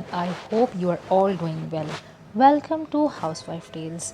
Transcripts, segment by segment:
everyone. I hope you are all doing well. Welcome to Housewife Tales.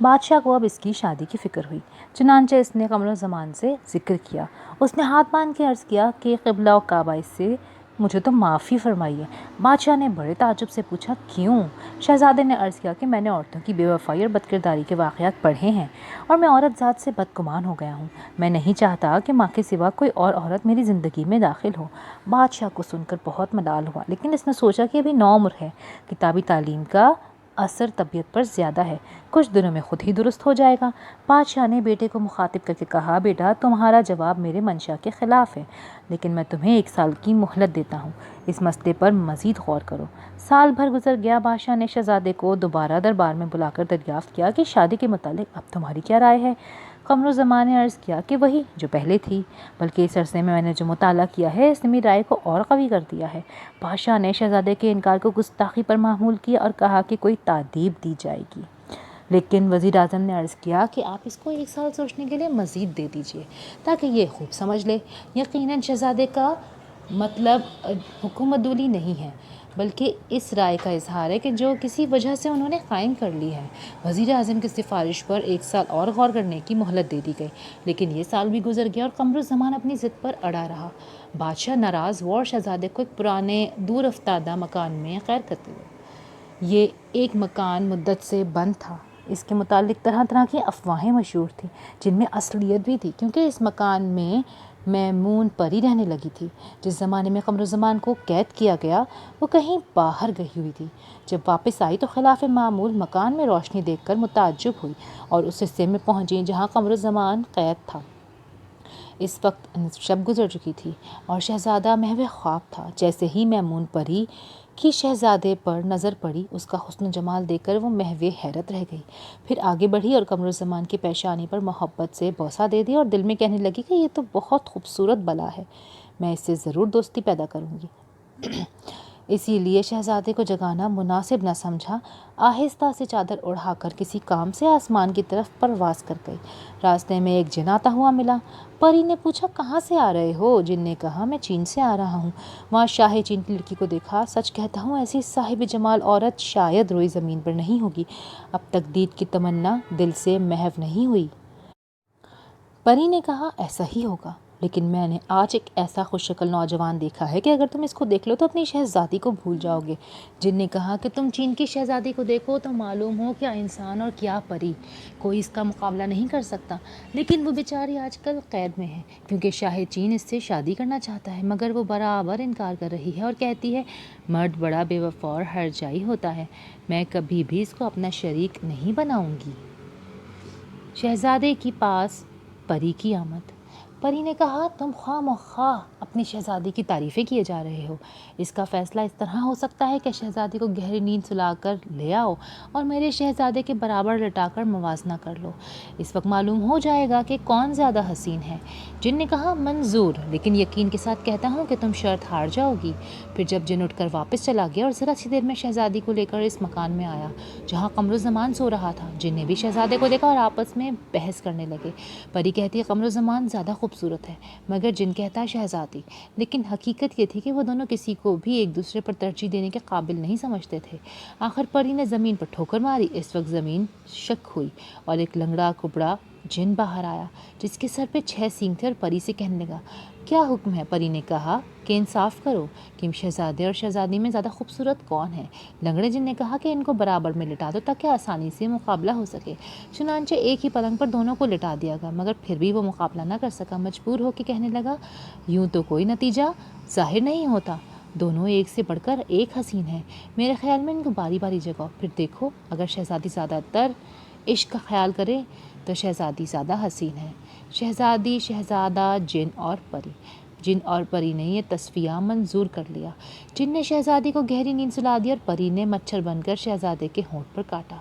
بادشاہ کو اب اس کی شادی کی فکر ہوئی، چنانچہ اس نے قمر الزمان سے ذکر کیا۔ اس نے ہاتھ باندھ کے عرض کیا کہ قبلہ و کعبہ اس سے مجھے تو معافی فرمائیے۔ بادشاہ نے بڑے تعجب سے پوچھا، کیوں؟ شہزادے نے عرض کیا کہ میں نے عورتوں کی بے وفائی اور بد کرداری کے واقعات پڑھے ہیں اور میں عورت ذات سے بدگمان ہو گیا ہوں۔ میں نہیں چاہتا کہ ماں کے سوا کوئی اور عورت میری زندگی میں داخل ہو۔ بادشاہ کو سن کر بہت ملال ہوا، لیکن اس نے سوچا کہ ابھی نوعمر ہے، کتابی تعلیم کا اثر طبیعت پر زیادہ ہے، کچھ دنوں میں خود ہی درست ہو جائے گا۔ بادشاہ نے بیٹے کو مخاطب کر کے کہا، بیٹا تمہارا جواب میرے منشا کے خلاف ہے، لیکن میں تمہیں 1 سال کی مہلت دیتا ہوں، اس مسئلے پر مزید غور کرو۔ سال بھر گزر گیا۔ بادشاہ نے شہزادے کو دوبارہ دربار میں بلا کر دریافت کیا کہ شادی کے متعلق اب تمہاری کیا رائے ہے؟ قمر الزمان نے عرض کیا کہ وہی جو پہلے تھی، بلکہ اس عرصے میں نے جو مطالعہ کیا ہے اس نے میری رائے کو اور قوی کر دیا ہے۔ بادشاہ نے شہزادے کے انکار کو گستاخی پر محمول کیا اور کہا کہ کوئی تادیب دی جائے گی، لیکن وزیر اعظم نے عرض کیا کہ آپ اس کو 1 سال سوچنے کے لیے مزید دے دیجیے تاکہ یہ خوب سمجھ لے۔ یقیناً شہزادے کا مطلب حکومت دولی نہیں ہے، بلکہ اس رائے کا اظہار ہے کہ جو کسی وجہ سے انہوں نے قائم کر لی ہے۔ وزیر اعظم کی سفارش پر 1 سال اور غور کرنے کی مہلت دے دی گئی، لیکن یہ سال بھی گزر گیا اور قمر الزمان اپنی ضد پر اڑا رہا۔ بادشاہ ناراض ہوا اور شہزادے کو ایک پرانے دور افتادہ مکان میں قید کرتے ہوئے۔ یہ ایک مکان مدت سے بند تھا۔ اس کے متعلق طرح طرح کی افواہیں مشہور تھیں، جن میں اصلیت بھی تھی، کیونکہ اس مکان میں میمون پری رہنے لگی تھی۔ جس زمانے میں قمر الزمان کو قید کیا گیا وہ کہیں باہر گئی ہوئی تھی۔ جب واپس آئی تو خلاف معمول مکان میں روشنی دیکھ کر متعجب ہوئی اور اس حصے میں پہنچی جہاں قمر الزمان قید تھا۔ اس وقت شب گزر چکی تھی اور شہزادہ محو خواب تھا۔ جیسے ہی میمون پری کی شہزادے پر نظر پڑی، اس کا حسن و جمال دیکھ کر وہ محو حیرت رہ گئی، پھر آگے بڑھی اور قمر الزمان کی پیشانی پر محبت سے بوسہ دے دیا اور دل میں کہنے لگی کہ یہ تو بہت خوبصورت بلا ہے، میں اس سے ضرور دوستی پیدا کروں گی۔ اسی لیے شہزادے کو جگانا مناسب نہ سمجھا، آہستہ سے چادر اڑا کر کسی کام سے آسمان کی طرف پرواز کر گئی۔ راستے میں ایک جن آتا ہوا ملا۔ پری نے پوچھا، کہاں سے آ رہے ہو؟ جن نے کہا، میں چین سے آ رہا ہوں، وہاں شاہ چین کی لڑکی کو دیکھا، سچ کہتا ہوں ایسی صاحب جمال عورت شاید روئی زمین پر نہیں ہوگی، اب تک دید کی تمنا دل سے محو نہیں ہوئی۔ پری نے کہا، ایسا ہی ہوگا، لیکن میں نے آج ایک ایسا خوش شکل نوجوان دیکھا ہے کہ اگر تم اس کو دیکھ لو تو اپنی شہزادی کو بھول جاؤ گے۔ جن نے کہا کہ تم چین کی شہزادی کو دیکھو تو معلوم ہو کیا انسان اور کیا پری، کوئی اس کا مقابلہ نہیں کر سکتا، لیکن وہ بیچاری آج کل قید میں ہے کیونکہ شاہ چین اس سے شادی کرنا چاہتا ہے، مگر وہ برابر انکار کر رہی ہے اور کہتی ہے مرد بڑا بے وفا اور ہرجائی ہوتا ہے، میں کبھی بھی اس کو اپنا شریک نہیں بناؤں گی۔ شہزادے کے پاس پری کی آمد۔ پری نے کہا، تم خواہ مخواہ اپنی شہزادی کی تعریفیں کیے جا رہے ہو، اس کا فیصلہ اس طرح ہو سکتا ہے کہ شہزادی کو گہری نیند سلا کر لے آؤ اور میرے شہزادے کے برابر لٹا کر موازنہ کر لو، اس وقت معلوم ہو جائے گا کہ کون زیادہ حسین ہے۔ جن نے کہا، منظور، لیکن یقین کے ساتھ کہتا ہوں کہ تم شرط ہار جاؤ گی۔ پھر جب جن اٹھ کر واپس چلا گیا اور ذرا سی دیر میں شہزادی کو لے کر اس مکان میں آیا جہاں قمر الزمان سو رہا تھا، جن نے بھی شہزادے کو دیکھا اور آپس میں بحث کرنے لگے۔ پری کہتی ہے قمر الزمان زیادہ خوبصورت ہے، مگر جن کہتا ہے شہزادی، لیکن حقیقت یہ تھی کہ وہ دونوں کسی کو بھی ایک دوسرے پر ترجیح دینے کے قابل نہیں سمجھتے تھے۔ آخر پری نے زمین پر ٹھوکر ماری، اس وقت زمین شک ہوئی اور ایک لنگڑا کبڑا جن باہر آیا جس کے سر پہ 6 سینگ تھے اور پری سے کہنے لگا، کیا حکم ہے؟ پری نے کہا کہ انصاف کرو کہ شہزادے اور شہزادی میں زیادہ خوبصورت کون ہے؟ لنگڑے جن نے کہا کہ ان کو برابر میں لٹا دو تاکہ آسانی سے مقابلہ ہو سکے۔ چنانچہ ایک ہی پلنگ پر دونوں کو لٹا دیا گیا، مگر پھر بھی وہ مقابلہ نہ کر سکا، مجبور ہو کے کہنے لگا، یوں تو کوئی نتیجہ ظاہر نہیں ہوتا، دونوں ایک سے بڑھ کر ایک حسین ہیں، میرے خیال میں ان کو باری باری جگاؤ، پھر دیکھو اگر شہزادی زیادہ تر عشق کا خیال کرے تو شہزادی زیادہ حسین ہے۔ شہزادی، شہزادہ، جن اور پری۔ جن اور پری نے یہ تصفیہ منظور کر لیا۔ جن نے شہزادی کو گہری نیند سلا دی اور پری نے مچھر بن کر شہزادے کے ہونٹ پر کاٹا۔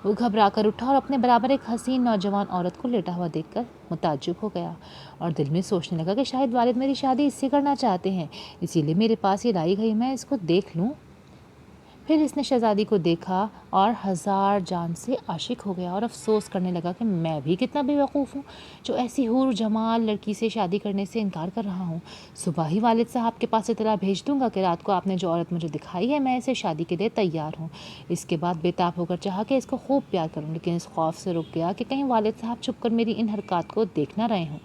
وہ گھبرا کر اٹھا اور اپنے برابر ایک حسین نوجوان عورت کو لیٹا ہوا دیکھ کر متعجب ہو گیا اور دل میں سوچنے لگا کہ شاید والد میری شادی اس سے کرنا چاہتے ہیں، اسی لیے میرے پاس یہ لائی گئی، میں اس کو دیکھ لوں۔ پھر اس نے شہزادی کو دیکھا اور ہزار جان سے عاشق ہو گیا اور افسوس کرنے لگا کہ میں بھی کتنا بے وقوف ہوں جو ایسی حور جمال لڑکی سے شادی کرنے سے انکار کر رہا ہوں۔ صبح ہی والد صاحب کے پاس اطلاع بھیج دوں گا کہ رات کو آپ نے جو عورت مجھے دکھائی ہے میں اسے شادی کے لیے تیار ہوں۔ اس کے بعد بے تاب ہو کر چاہا کہ اس کو خوب پیار کروں، لیکن اس خوف سے رک گیا کہ کہیں والد صاحب چھپ کر میری ان حرکات کو دیکھ نہ رہے ہوں۔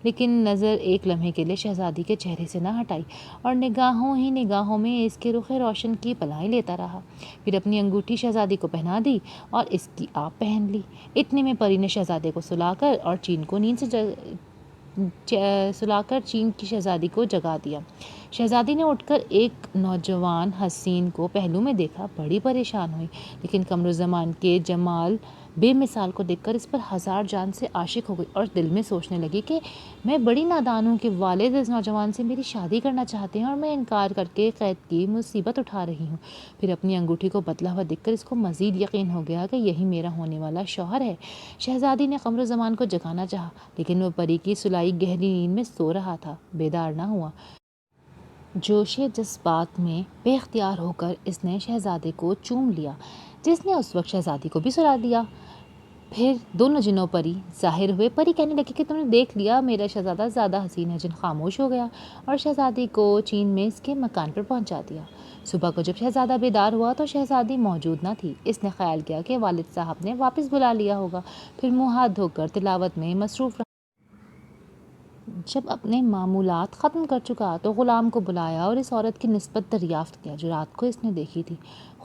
لیکن نظر ایک لمحے کے لیے شہزادی کے چہرے سے نہ ہٹائی اور نگاہوں ہی نگاہوں میں اس کے رخ روشن کی پلائیں لیتا رہا۔ پھر اپنی انگوٹھی شہزادی کو پہنا دی اور اس کی آپ پہن لی۔ اتنے میں پری نے شہزادے کو سلا کر چین کی شہزادی کو جگا دیا۔ شہزادی نے اٹھ کر ایک نوجوان حسین کو پہلو میں دیکھا، بڑی پریشان ہوئی، لیکن قمر الزمان کے جمال بے مثال کو دیکھ کر اس پر ہزار جان سے عاشق ہو گئی اور دل میں سوچنے لگی کہ میں بڑی نادان ہوں کہ والد اس نوجوان سے میری شادی کرنا چاہتے ہیں اور میں انکار کر کے قید کی مصیبت اٹھا رہی ہوں۔ پھر اپنی انگوٹھی کو بدلا ہوا دیکھ کر اس کو مزید یقین ہو گیا کہ یہی میرا ہونے والا شوہر ہے۔ شہزادی نے قمر الزمان کو جگانا چاہا، لیکن وہ پری کی سلائی گہری نیند میں سو رہا تھا، بیدار نہ ہوا۔ جوش جذبات میں بے اختیار ہو کر اس نے شہزادے کو چوم لیا، جس نے اس وقت شہزادی کو بھی سلا دیا۔ پھر دونوں جنوں پری ظاہر ہوئے۔ پری کہنے لگی کہ تم نے دیکھ لیا، میرا شہزادہ زیادہ حسین ہے۔ جن خاموش ہو گیا اور شہزادی کو چین میں اس کے مکان پر پہنچا دیا۔ صبح کو جب شہزادہ بیدار ہوا تو شہزادی موجود نہ تھی۔ اس نے خیال کیا کہ والد صاحب نے واپس بلا لیا ہوگا، پھر منہ ہاتھ دھو کر تلاوت میں مصروف رہا۔ جب اپنے معمولات ختم کر چکا تو غلام کو بلایا اور اس عورت کی نسبت دریافت کیا جو رات کو اس نے دیکھی تھی۔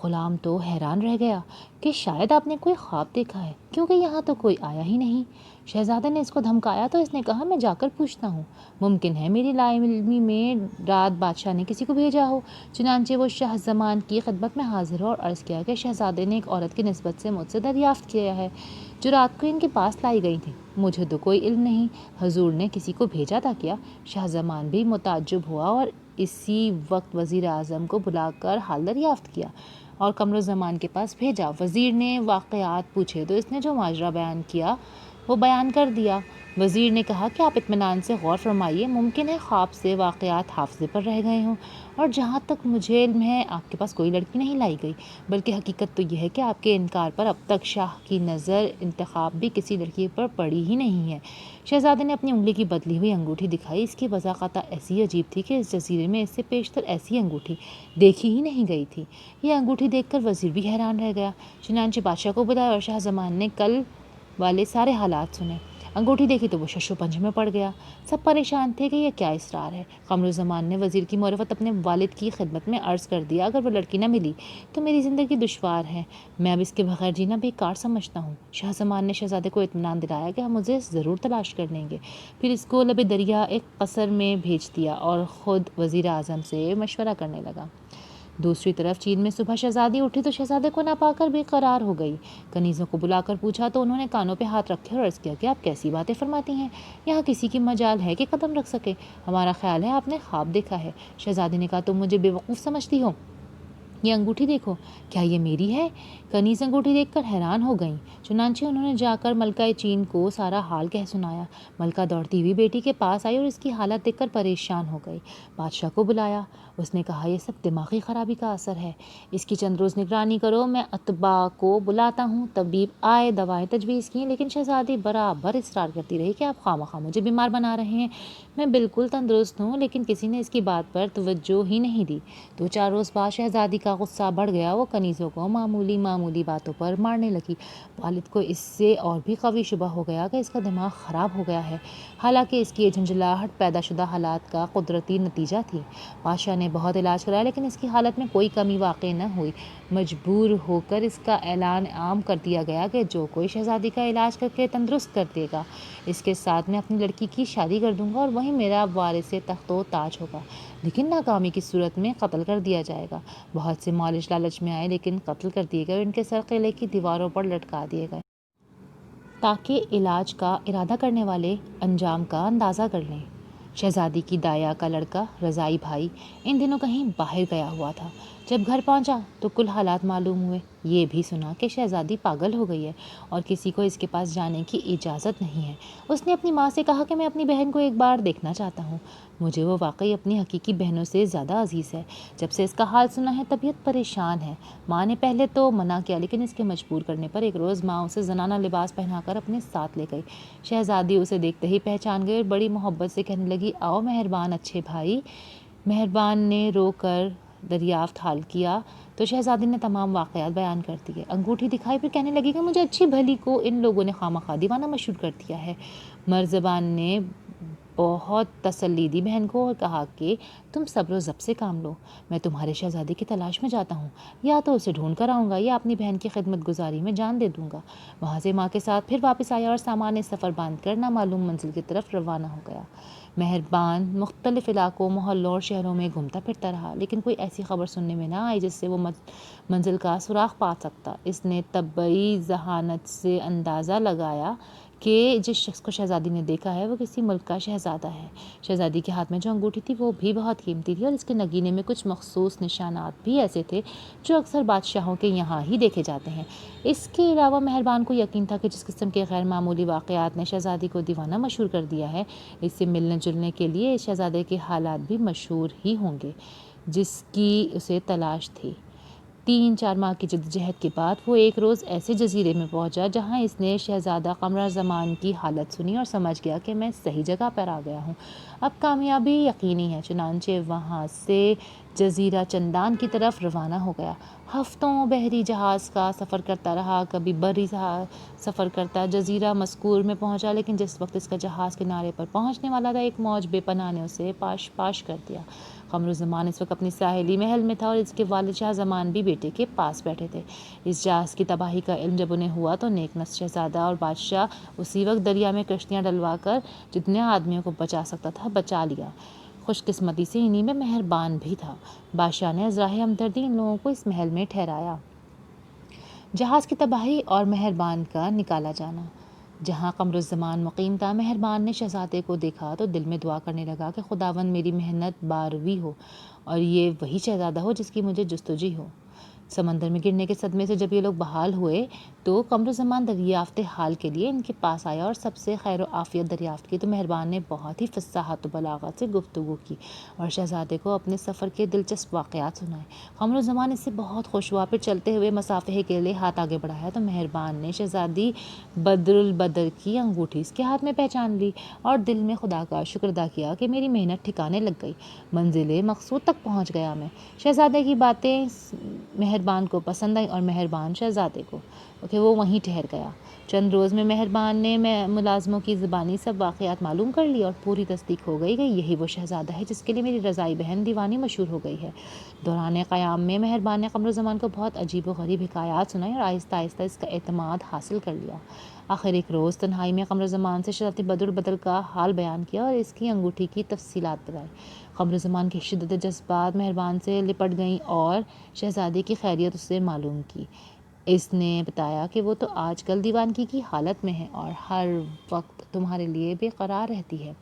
غلام تو حیران رہ گیا کہ شاید آپ نے کوئی خواب دیکھا ہے، کیونکہ یہاں تو کوئی آیا ہی نہیں۔ شہزادے نے اس کو دھمکایا تو اس نے کہا میں جا کر پوچھتا ہوں، ممکن ہے میری لا علمی میں رات بادشاہ نے کسی کو بھیجا ہو۔ چنانچہ وہ شاہ زمان کی خدمت میں حاضر ہو اور عرض کیا کہ شہزادے نے ایک عورت کی نسبت سے مجھ سے دریافت کیا ہے جو رات کو ان کے پاس لائی گئی تھی۔ مجھے تو کوئی علم نہیں، حضور نے کسی کو بھیجا تھا کیا؟ شاہ زمان بھی متعجب ہوا اور اسی وقت وزیر اعظم کو بلا کر حال دریافت کیا اور قمر الزمان کے پاس بھیجا۔ وزیر نے واقعات پوچھے تو اس نے جو ماجرا بیان کیا وہ بیان کر دیا۔ وزیر نے کہا کہ آپ اطمینان سے غور فرمائیے، ممکن ہے خواب سے واقعات حافظے پر رہ گئے ہوں، اور جہاں تک مجھے علم ہے آپ کے پاس کوئی لڑکی نہیں لائی گئی، بلکہ حقیقت تو یہ ہے کہ آپ کے انکار پر اب تک شاہ کی نظر انتخاب بھی کسی لڑکی پر پڑی ہی نہیں ہے۔ شہزادے نے اپنی انگلی کی بدلی ہوئی انگوٹھی دکھائی۔ اس کی وضاحت ایسی عجیب تھی کہ اس جزیرے میں اس سے پیشتر ایسی انگوٹھی دیکھی ہی نہیں گئی تھی۔ یہ انگوٹھی دیکھ کر وزیر بھی حیران رہ گیا۔ چنانچہ بادشاہ کو بلایا اور شاہ زمان نے کل والے سارے حالات سنے۔ انگوٹھی دیکھی تو وہ شش و پنج میں پڑ گیا۔ سب پریشان تھے کہ یہ کیا اسرار ہے۔ قمر الزمان نے وزیر کی معرفت اپنے والد کی خدمت میں عرض کر دیا، اگر وہ لڑکی نہ ملی تو میری زندگی دشوار ہے، میں اب اس کے بغیر جینا بیکار سمجھتا ہوں۔ شاہ زمان نے شہزادے کو اطمینان دلایا کہ ہم اسے ضرور تلاش کر لیں گے، پھر اس کو لبِ دریا ایک قصر میں بھیج دیا اور خود وزیر اعظم سے مشورہ کرنے لگا۔ دوسری طرف چین میں صبح شہزادی اٹھی تو شہزادے کو نہ پا کر بے قرار ہو گئی۔ کنیزوں کو بلا کر پوچھا تو انہوں نے کانوں پہ ہاتھ رکھے اور عرض کیا کہ آپ کیسی باتیں فرماتی ہیں، یہاں کسی کی مجال ہے کہ قدم رکھ سکے؟ ہمارا خیال ہے آپ نے خواب دیکھا ہے۔ شہزادی نے کہا تم مجھے بے وقوف سمجھتی ہو، یہ انگوٹھی دیکھو، کیا یہ میری ہے؟ کنیز انگوٹھی دیکھ کر حیران ہو گئیں۔ چنانچہ انہوں نے جا کر ملکہ چین کو سارا حال کہہ سنایا۔ ملکہ دوڑتی ہوئی بیٹی کے پاس آئی اور اس کی حالت دیکھ کر پریشان ہو گئی۔ بادشاہ کو بلایا، اس نے کہا یہ سب دماغی خرابی کا اثر ہے، اس کی چند روز نگرانی کرو، میں اطباء کو بلاتا ہوں۔ طبیب آئے، دوائیں تجویز کیں، لیکن شہزادی برابر اصرار کرتی رہی کہ آپ خواہ مجھے بیمار بنا رہے ہیں، میں بالکل تندرست ہوں، لیکن کسی نے اس کی بات پر توجہ ہی نہیں دی۔ 2-4 روز بعد شہزادی کا غصہ بڑھ گیا، وہ کنیزوں کو معمولی باتوں پر مارنے لگی۔ والد کو اس سے اور بھی قوی شبہ ہو گیا کہ اس کا دماغ خراب ہو گیا ہے، حالانکہ اس کی یہ جھنجھلاہٹ پیدا شدہ حالات کا قدرتی نتیجہ تھی۔ بادشاہ نے بہت علاج کرایا لیکن اس کی حالت میں کوئی کمی واقع نہ ہوئی۔ مجبور ہو کر اس کا اعلان عام کر دیا گیا کہ جو کوئی شہزادی کا علاج کر کے تندرست کر دے گا، اس کے ساتھ میں اپنی لڑکی کی شادی کر دوں گا اور وہی میرا وارث تخت و تاج ہوگا، لیکن ناکامی کی صورت میں قتل کر دیا جائے گا۔ بہت سے مالش لالچ میں آئے لیکن قتل کر دیے گئے اور ان کے سر قلعے کی دیواروں پر لٹکا دیے گئے، تاکہ علاج کا ارادہ کرنے والے انجام کا اندازہ کر لیں۔ شہزادی کی دایا کا لڑکا رضائی بھائی ان دنوں کہیں باہر گیا ہوا تھا۔ جب گھر پہنچا تو کل حالات معلوم ہوئے۔ یہ بھی سنا کہ شہزادی پاگل ہو گئی ہے اور کسی کو اس کے پاس جانے کی اجازت نہیں ہے۔ اس نے اپنی ماں سے کہا کہ میں اپنی بہن کو ایک بار دیکھنا چاہتا ہوں۔ مجھے وہ واقعی اپنی حقیقی بہنوں سے زیادہ عزیز ہے۔ جب سے اس کا حال سنا ہے طبیعت پریشان ہے۔ ماں نے پہلے تو منع کیا، لیکن اس کے مجبور کرنے پر ایک روز ماں اسے زنانہ لباس پہنا کر اپنے ساتھ لے گئی۔ شہزادی اسے دیکھتے ہی پہچان گئی اور بڑی محبت سے کہنے لگی، آؤ مہربان اچھے بھائی۔ مہربان نے رو کر دریافت حال کیا تو شہزادی نے تمام واقعات بیان کر دیے، انگوٹھی دکھائی، پھر کہنے لگی کہ مجھے اچھی بھلی کو ان لوگوں نے خواہ دیوانہ مشہور کر دیا ہے۔ مرزبان نے بہت تسلی دی بہن کو اور کہا کہ تم صبر و ضبط سے کام لو، میں تمہارے شہزادے کی تلاش میں جاتا ہوں، یا تو اسے ڈھونڈ کر آؤں گا یا اپنی بہن کی خدمت گزاری میں جان دے دوں گا۔ وہاں سے ماں کے ساتھ پھر واپس آیا اور سامان سفر باندھ کر نامعلوم منزل کی طرف روانہ ہو گیا۔ مہربان مختلف علاقوں، محلوں اور شہروں میں گھومتا پھرتا رہا، لیکن کوئی ایسی خبر سننے میں نہ آئی جس سے وہ منزل کا سراغ پا سکتا۔ اس نے طبعی ذہانت سے اندازہ لگایا کہ جس شخص کو شہزادی نے دیکھا ہے وہ کسی ملک کا شہزادہ ہے۔ شہزادی کے ہاتھ میں جو انگوٹھی تھی وہ بھی بہت قیمتی تھی اور اس کے نگینے میں کچھ مخصوص نشانات بھی ایسے تھے جو اکثر بادشاہوں کے یہاں ہی دیکھے جاتے ہیں۔ اس کے علاوہ مہربان کو یقین تھا کہ جس قسم کے غیر معمولی واقعات نے شہزادی کو دیوانہ مشہور کر دیا ہے، اس سے ملنے جلنے کے لیے اس شہزادے کے حالات بھی مشہور ہی ہوں گے جس کی اسے تلاش تھی۔ 3-4 ماہ کی جدوجہد کے بعد وہ ایک روز ایسے جزیرے میں پہنچا جہاں اس نے شہزادہ قمر زمان کی حالت سنی اور سمجھ گیا کہ میں صحیح جگہ پر آ گیا ہوں، اب کامیابی یقینی ہے۔ چنانچہ وہاں سے جزیرہ چندان کی طرف روانہ ہو گیا۔ ہفتوں بحری جہاز کا سفر کرتا رہا، کبھی بری سفر کرتا جزیرہ مذکور میں پہنچا، لیکن جس وقت اس کا جہاز کنارے پر پہنچنے والا تھا ایک موج بے پناہ نے اسے پاش کر دیا۔ قمر زمان اس وقت اپنی ساحلی محل میں تھا اور اس کے والد شاہ زمان بھی بیٹے کے پاس بیٹھے تھے۔ اس جہاز کی تباہی کا علم جب انہیں ہوا تو نیک نصب شہزادہ اور بادشاہ اسی وقت دریا میں کشتیاں ڈلوا کر جتنے آدمیوں کو بچا سکتا تھا بچا لیا۔ خوش قسمتی سے انہی میں مہربان بھی تھا۔ بادشاہ نے ازراہ ہمدردی ان لوگوں کو اس محل میں ٹھہرایا۔ جہاز کی تباہی اور مہربان کا نکالا جانا۔ جہاں قمر الزمان مقیم تھا، مہربان نے شہزادے کو دیکھا تو دل میں دعا کرنے لگا کہ خداوند میری محنت باروی ہو اور یہ وہی شہزادہ ہو جس کی مجھے جستجو ہو۔ سمندر میں گرنے کے صدمے سے جب یہ لوگ بحال ہوئے تو قمر الزمان دریافت حال کے لیے ان کے پاس آیا اور سب سے خیر و عافیت دریافت کی تو مہربان نے بہت ہی فصاحت و بلاغت سے گفتگو کی اور شہزادے کو اپنے سفر کے دلچسپ واقعات سنائے۔ قمر الزمان اس سے بہت خوش ہوا، پھر چلتے ہوئے مصافحے کے لیے ہاتھ آگے بڑھایا تو مہربان نے شہزادی بدر البدر کی انگوٹھی اس کے ہاتھ میں پہچان لی اور دل میں خدا کا شکر ادا کیا کہ میری محنت ٹھکانے لگ گئی، منزل مقصود تک پہنچ گیا میں۔ شہزادے کی باتیں مہربان کو پسند آئی اور مہربان شہزادے کو کہ وہ وہیں ٹھہر گیا۔ چند روز میں مہربان نے ملازموں کی زبانی سب واقعات معلوم کر لی اور پوری تصدیق ہو گئی کہ یہی وہ شہزادہ ہے جس کے لیے میری رضائی بہن دیوانی مشہور ہو گئی ہے۔ دوران قیام میں مہربان نے قمر الزمان کو بہت عجیب و غریب حکایات سنائی اور آہستہ آہستہ اس کا اعتماد حاصل کر لیا۔ آخر ایک روز تنہائی میں قمر الزمان سے شہزادی بدر البدر کا حال بیان کیا اور اس کی انگوٹھی کی تفصیلات بتائی۔ قمر الزمان کی شدت جذبات مہربان سے لپٹ گئیں اور شہزادی کی خیریت اس سے معلوم کی۔ اس نے بتایا کہ وہ تو آج کل دیوانگی کی حالت میں ہے اور ہر وقت تمہارے لیے بے قرار رہتی ہے۔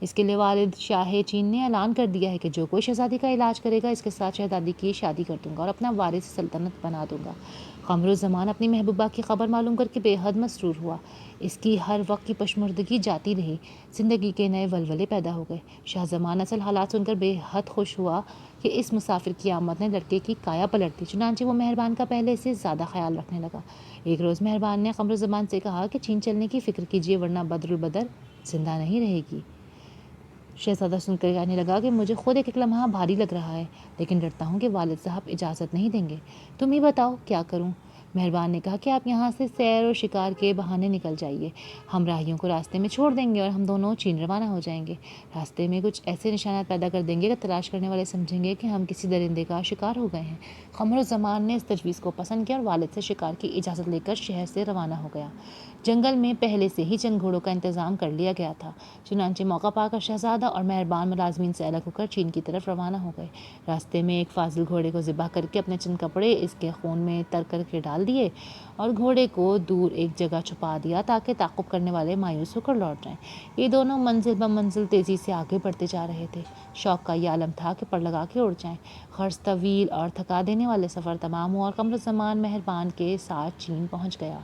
اس کے لیے والد شاہ چین نے اعلان کر دیا ہے کہ جو کوئی شہزادی کا علاج کرے گا اس کے ساتھ شہزادی کی شادی کر دوں گا اور اپنا وارث سلطنت بنا دوں گا۔ قمر الزمان اپنی محبوبہ کی خبر معلوم کر کے بے حد مسرور ہوا۔ اس کی ہر وقت کی پشمردگی جاتی رہی، زندگی کے نئے ولولے پیدا ہو گئے۔ شاہ زمان اصل حالات سن کر بے حد خوش ہوا کہ اس مسافر کی آمد نے لڑکے کی کایا پلٹ دی، چنانچہ وہ مہربان کا پہلے سے زیادہ خیال رکھنے لگا۔ ایک روز مہربان نے قمر الزمان سے کہا کہ چین چلنے کی فکر کیجیے ورنہ بدر البدر زندہ نہیں رہے گی۔ شہزادہ سن کر کہنے لگا کہ مجھے خود ایک لمحہ بھاری لگ رہا ہے، لیکن ڈرتا ہوں کہ والد صاحب اجازت نہیں دیں گے۔ تم ہی بتاؤ کیا کروں؟ مہربان نے کہا کہ آپ یہاں سے سیر و شکار کے بہانے نکل جائیے، ہم راہیوں کو راستے میں چھوڑ دیں گے اور ہم دونوں چین روانہ ہو جائیں گے۔ راستے میں کچھ ایسے نشانات پیدا کر دیں گے کہ تلاش کرنے والے سمجھیں گے کہ ہم کسی درندے کا شکار ہو گئے ہیں۔ قمر الزمان نے اس تجویز کو پسند کیا اور والد سے شکار کی اجازت لے کر شہر سے روانہ ہو گیا۔ جنگل میں پہلے سے ہی چند گھوڑوں کا انتظام کر لیا گیا تھا، چنانچہ موقع پا کر شہزادہ اور مہربان ملازمین سے الگ ہو کر چین کی طرف روانہ ہو گئے۔ راستے میں ایک فاضل گھوڑے کو ذبح کر کے اپنے چند کپڑے اس کے خون میں تر کر کے ڈال دیے اور گھوڑے کو دور ایک جگہ چھپا دیا تاکہ تعقب کرنے والے مایوس ہو کر لوٹ جائیں۔ یہ دونوں منزل بہ منزل تیزی سے آگے بڑھتے جا رہے تھے۔ شوق کا یہ عالم تھا کہ پر لگا کے اڑ جائیں۔ غرض طویل اور تھکا دینے والے سفر تمام ہوا اور قمر الزمان مہربان کے ساتھ چین پہنچ گیا۔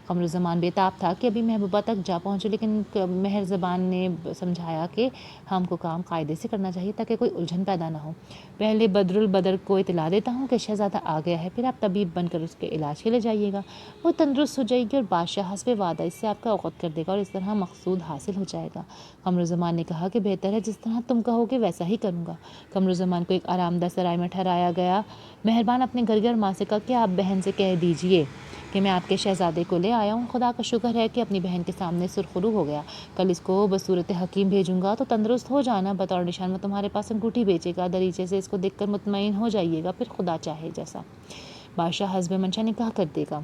قمرالزمان بےتاب تھا کہ ابھی محبوبہ تک جا پہنچے، لیکن مہر زبان نے سمجھایا کہ ہم کو کام قاعدے سے کرنا چاہیے تاکہ کوئی الجھن پیدا نہ ہو۔ پہلے بدر البدر کو اطلاع دیتا ہوں کہ شہزادہ آ گیا ہے، پھر آپ طبیب بن کر اس کے علاج کے لیے جائیے گا، وہ تندرست ہو جائے گی اور بادشاہ حسب وعدہ اس سے آپ کا عقد کر دے گا اور اس طرح مقصود حاصل ہو جائے گا۔ قمرالزمان نے کہا کہ بہتر ہے، جس طرح تم کہو گے ویسا ہی کروں گا۔ قمرالزمان کو ایک آرام دہ سرائے میں ٹھہرایا گیا۔ مہربان اپنے گھر ماں سے کہا کہ آپ بہن سے کہہ دیجئے کہ میں آپ کے شہزادے کو لے آیا ہوں۔ خدا کا شکر ہے کہ اپنی بہن کے سامنے سرخرو ہو گیا، کل اس کو بصورت حکیم بھیجوں گا تو تندرست ہو جانا، بطور نشان وہ تمہارے پاس انگوٹھی بیچے گا، دریچے سے اس کو دیکھ کر مطمئن ہو جائیے گا، پھر خدا چاہے جیسا بادشاہ حسب منشا نکاح کر دے گا۔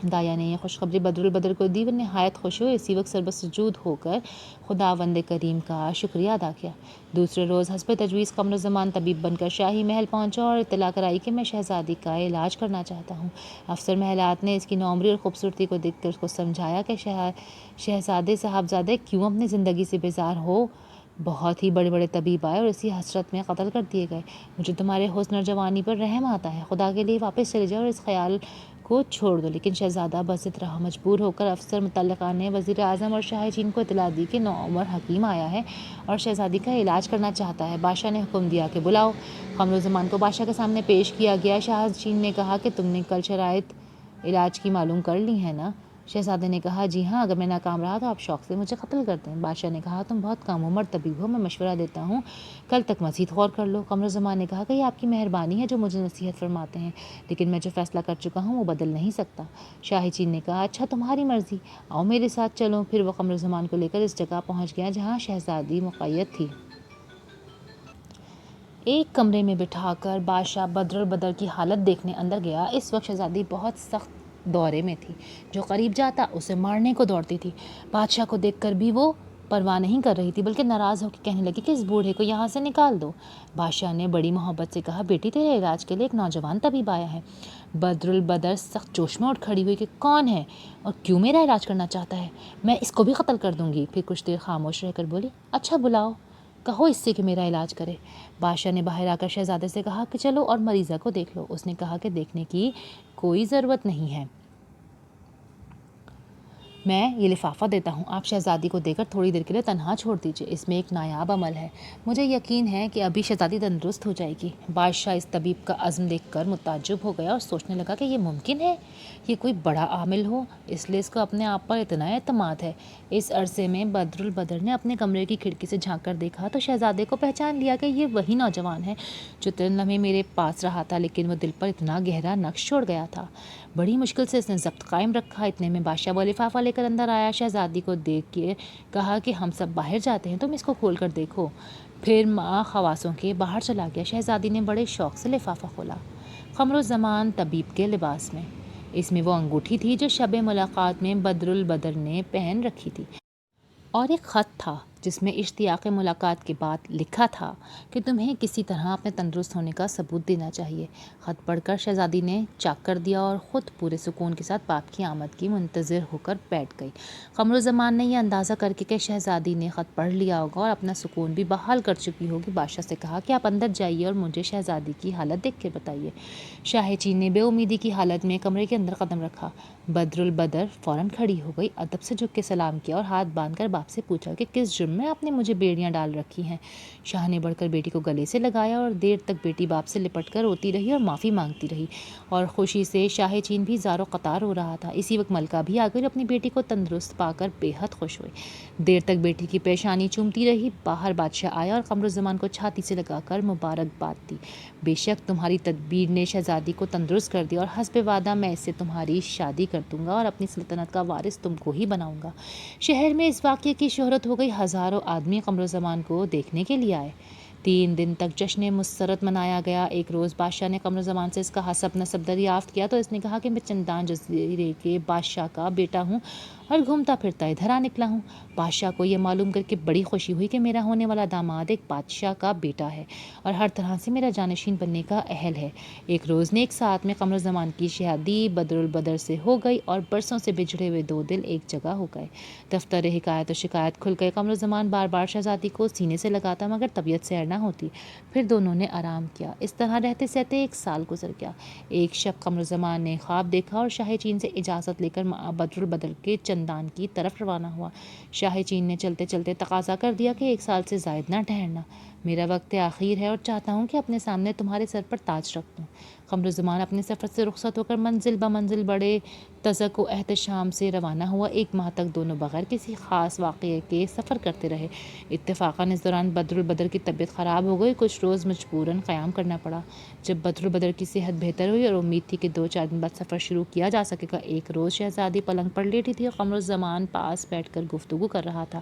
دایا نے یہ خوشخبری بدر البدر کو دی، وہ نہایت خوش ہوئے، اسی وقت سربسجود ہو کر خداوند کریم کا شکریہ ادا کیا۔ دوسرے روز حسب تجویز قمرالزمان طبیب بن کر شاہی محل پہنچا اور اطلاع کرائی کہ میں شہزادی کا علاج کرنا چاہتا ہوں۔ افسر محلات نے اس کی نوعمری اور خوبصورتی کو دیکھ کر اس کو سمجھایا کہ شہزادے صاحبزادے کیوں اپنی زندگی سے بیزار ہو، بہت ہی بڑے بڑے طبیب آئے اور اسی حسرت میں قتل کر دیے گئے، مجھے تمہارے حسن اور جوانی پر رحم آتا ہے، خدا کے لیے واپس چلے جاؤ اور اس خیال کو چھوڑ دو۔ لیکن شہزادہ بضد رہا، مجبور ہو کر افسر متعلقہ نے وزیر اعظم اور شاہ چین کو اطلاع دی کہ نوعمر حکیم آیا ہے اور شہزادی کا علاج کرنا چاہتا ہے۔ بادشاہ نے حکم دیا کہ بلاؤ۔ قمرالزمان کو بادشاہ کے سامنے پیش کیا گیا۔ شاہ چین نے کہا کہ تم نے کل شرائط علاج کی معلوم کر لی ہیں نا؟ شہزادے نے کہا جی ہاں، اگر میں ناکام رہا تو آپ شوق سے مجھے قتل کر دیں۔ بادشاہ نے کہا تم بہت کم عمر طبیب ہو، میں مشورہ دیتا ہوں کل تک مزید غور کر لو۔ قمرالزمان نے کہا کہ یہ آپ کی مہربانی ہے جو مجھے نصیحت فرماتے ہیں، لیکن میں جو فیصلہ کر چکا ہوں وہ بدل نہیں سکتا۔ شاہ چین نے کہا اچھا تمہاری مرضی، آؤ میرے ساتھ چلو۔ پھر وہ قمرالزمان کو لے کر اس جگہ پہنچ گیا جہاں شہزادی مقید تھی۔ ایک کمرے میں بٹھا کر بادشاہ بدر البدر کی حالت دیکھنے اندر گیا۔ اس وقت شہزادی بہت سخت دورے میں تھی، جو قریب جاتا اسے مارنے کو دوڑتی تھی۔ بادشاہ کو دیکھ کر بھی وہ پرواہ نہیں کر رہی تھی، بلکہ ناراض ہو کے کہنے لگی کہ اس بوڑھے کو یہاں سے نکال دو۔ بادشاہ نے بڑی محبت سے کہا بیٹی تیرے علاج کے لیے ایک نوجوان طبیب آیا ہے۔ بدر البدر سخت جوش میں اٹھ کھڑی ہوئی کہ کون ہے اور کیوں میرا علاج کرنا چاہتا ہے؟ میں اس کو بھی قتل کر دوں گی۔ پھر کچھ دیر خاموش رہ کر بولی اچھا بلاؤ، کہو اس سے کہ میرا علاج کرے۔ بادشاہ نے باہر آ کر شہزادے سے کہا کہ چلو اور مریضہ کو دیکھ لو۔ اس نے کہا کہ دیکھنے کی کوئی ضرورت نہیں ہے، میں یہ لفافہ دیتا ہوں، آپ شہزادی کو دے کر تھوڑی دیر کے لیے تنہا چھوڑ دیجیے، اس میں ایک نایاب عمل ہے، مجھے یقین ہے کہ ابھی شہزادی تندرست ہو جائے گی۔ بادشاہ اس طبیب کا عزم دیکھ کر متعجب ہو گیا اور سوچنے لگا کہ یہ ممکن ہے، یہ کوئی بڑا عامل ہو، اس لیے اس کو اپنے آپ پر اتنا اعتماد ہے۔ اس عرصے میں بدر البدر نے اپنے کمرے کی کھڑکی سے جھانک کر دیکھا تو شہزادے کو پہچان لیا کہ یہ وہی نوجوان ہے جو تین لمحے میرے پاس رہا تھا، لیکن وہ دل پر اتنا گہرا نقش چھوڑ گیا تھا۔ بڑی مشکل سے اس نے ضبط قائم رکھا۔ اتنے میں بادشاہ وہ لفافہ لے کر اندر آیا، شہزادی کو دیکھ کے کہا کہ ہم سب باہر جاتے ہیں، تم اس کو کھول کر دیکھو۔ پھر ماں خواصوں کے باہر چلا گیا۔ شہزادی نے بڑے شوق سے لفافہ کھولا۔ قمرالزمان طبیب کے لباس میں، اس میں وہ انگوٹھی تھی جو شب ملاقات میں بدر البدر نے پہن رکھی تھی، اور ایک خط تھا جس میں اشتیاق ملاقات کے بعد لکھا تھا کہ تمہیں کسی طرح اپنے تندرست ہونے کا ثبوت دینا چاہیے۔ خط پڑھ کر شہزادی نے چاک کر دیا اور خود پورے سکون کے ساتھ باپ کی آمد کی منتظر ہو کر بیٹھ گئی۔ قمرالزمان نے یہ اندازہ کر کے کہ شہزادی نے خط پڑھ لیا ہوگا اور اپنا سکون بھی بحال کر چکی ہوگی، بادشاہ سے کہا کہ آپ اندر جائیے اور مجھے شہزادی کی حالت دیکھ کے بتائیے۔ شاہ چین نے بے امیدی کی حالت میں کمرے کے اندر قدم رکھا۔ بدر البدر فوراً کھڑی ہو گئی، ادب سے جھک کے سلام کیا اور ہاتھ باندھ کر باپ سے پوچھا کہ کس جرم میں آپ نے مجھے بیڑیاں ڈال رکھی ہیں؟ شاہ نے بڑھ کر بیٹی کو گلے سے لگایا اور دیر تک بیٹی باپ سے لپٹ کر روتی رہی اور معافی مانگتی رہی، اور خوشی سے شاہ چین بھی زار و قطار ہو رہا تھا۔ اسی وقت ملکہ بھی آ گئی اور اپنی بیٹی کو تندرست پا کر بے حد خوش ہوئی، دیر تک بیٹی کی پیشانی چومتی رہی۔ باہر بادشاہ آیا اور قمرالزمان کو چھاتی سے لگا کر مبارکباد دی۔ بے شک تمہاری تدبیر نے شہزادی کو تندرست کر دیا اور حسب وعدہ میں اس سے تمہاری شادی کر دوں گا اور اپنی سلطنت کا وارث تم کو ہی بناؤں گا۔ شہر میں اس واقعے کی شہرت ہو گئی، ہزاروں آدمی قمرالزمان کو دیکھنے کے لیے آئے۔ 3 دن تک جشن مسرت منایا گیا۔ ایک روز بادشاہ نے قمرالزمان سے اس کا حسب نسب دریافت کیا تو اس نے کہا کہ میں چندان جزیرے کے بادشاہ کا بیٹا ہوں اور گھومتا پھرتا ادھر آ نکلا ہوں۔ بادشاہ کو یہ معلوم کر کے بڑی خوشی ہوئی کہ میرا ہونے والا داماد ایک بادشاہ کا بیٹا ہے اور ہر طرح سے میرا جانشین بننے کا اہل ہے۔ ایک روز نیک ساعت میں قمرالزمان کی شادی بدر البدر سے ہو گئی اور برسوں سے بچھڑے ہوئے 2 دل ایک جگہ ہو گئے۔ دفتر حکایت و شکایت کھل گئے۔ قمرالزمان بار بار شہزادی کو سینے سے لگاتا مگر طبیعت سے اڑنا نہ ہوتی۔ پھر دونوں نے آرام کیا۔ اس طرح رہتے سہتے 1 سال گزر گیا۔ ایک شب قمرالزمان نے خواب دیکھا اور شاہ چین سے اجازت لے کر بدر البدر کے چندان کی طرف روانہ ہوا۔ شاہ چین نے چلتے چلتے تقاضا کر دیا کہ 1 سال سے زائد نہ ٹھہرنا۔ میرا وقت آخیر ہے اور چاہتا ہوں کہ اپنے سامنے تمہارے سر پر تاج رکھ دوں۔ قمرالزمان اپنے سفر سے رخصت ہو کر منزل بمنزل بڑے تذک و احتشام سے روانہ ہوا۔ 1 ماہ تک دونوں بغیر کسی خاص واقعے کے سفر کرتے رہے۔ اتفاقاً اس دوران بدر البدر کی طبیعت خراب ہو گئی۔ کچھ روز مجبوراً قیام کرنا پڑا۔ جب بدر البدر کی صحت بہتر ہوئی اور امید تھی کہ 2-4 دن بعد سفر شروع کیا جا سکے گا، ایک روز شہزادی پلنگ پر لیٹی تھی اور قمرالزمان پاس بیٹھ کر گفتگو کر رہا تھا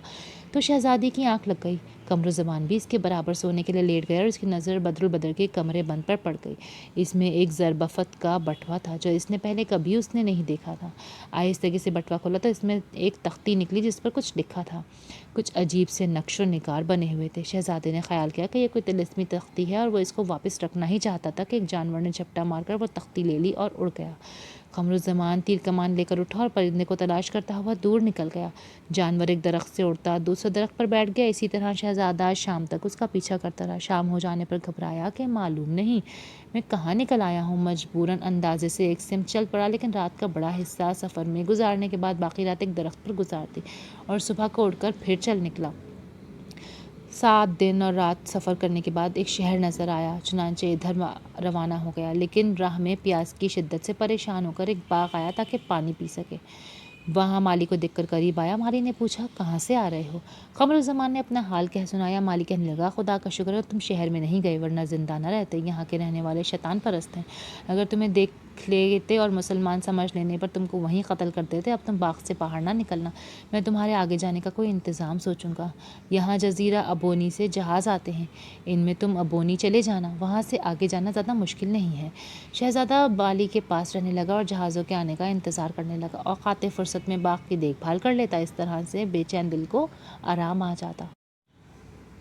تو شہزادی کی آنکھ لگ گئی۔ قمرالزمان بھی اس کے برابر سونے کے لیے لیٹ گیا اور اس کی نظر بدر البدر کے کمرے بند پر پڑ گئی۔ اس میں ایک زربفت کا بٹوا تھا جو اس نے پہلے کبھی اس نے نہیں دیکھا تھا۔ آہستگی سے بٹوا کھولا تو اس میں ایک تختی نکلی جس پر کچھ لکھا تھا۔ کچھ عجیب سے نقش و نگار بنے ہوئے تھے۔ شہزادے نے خیال کیا کہ یہ کوئی طلسمی تختی ہے اور وہ اس کو واپس رکھنا ہی چاہتا تھا کہ ایک جانور نے جھپٹا مار کر وہ تختی لے لی اور اڑ گیا۔ قمرالزمان تیر کمان لے کر اٹھا اور پرندے کو تلاش کرتا ہوا دور نکل گیا۔ جانور ایک درخت سے اڑتا دوسرے درخت پر بیٹھ گیا۔ اسی طرح شہزادہ شام تک اس کا پیچھا کرتا رہا۔ شام ہو جانے پر گھبرایا کہ معلوم نہیں میں کہاں نکل آیا ہوں۔ مجبوراً اندازے سے ایک سمت چل پڑا، لیکن رات کا بڑا حصہ سفر میں گزارنے کے بعد باقی رات ایک درخت پر گزار دی اور صبح کو اٹھ کر پھر چل نکلا۔ 7 دن اور رات سفر کرنے کے بعد ایک شہر نظر آیا، چنانچہ ادھر روانہ ہو گیا، لیکن راہ میں پیاس کی شدت سے پریشان ہو کر ایک باغ آیا تاکہ پانی پی سکے۔ وہاں مالی کو دیکھ کر قریب آیا۔ مالی نے پوچھا، کہاں سے آ رہے ہو؟ قمرالزمان نے اپنا حال کہہ سنایا۔ مالی کہنے لگا، خدا کا شکر ہے تم شہر میں نہیں گئے، ورنہ زندہ نہ رہتے۔ یہاں کے رہنے والے شیطان پرست ہیں، اگر تمہیں دیکھ لیتے اور مسلمان سمجھ لینے پر تم کو وہیں قتل کر دیتے۔ اب تم باغ سے باہر نہ نکلنا، میں تمہارے آگے جانے کا کوئی انتظام سوچوں گا۔ یہاں جزیرہ ابونی سے جہاز آتے ہیں، ان میں تم ابونی چلے جانا، وہاں سے آگے جانا زیادہ مشکل نہیں ہے۔ شہزادہ مالی کے پاس رہنے لگا اور جہازوں کے آنے کا انتظار کرنے لگا۔ اوقات فرصت میں باغ کی دیکھ بھال کر لیتا، اس طرح سے بے چین دل کو آرام آ جاتا۔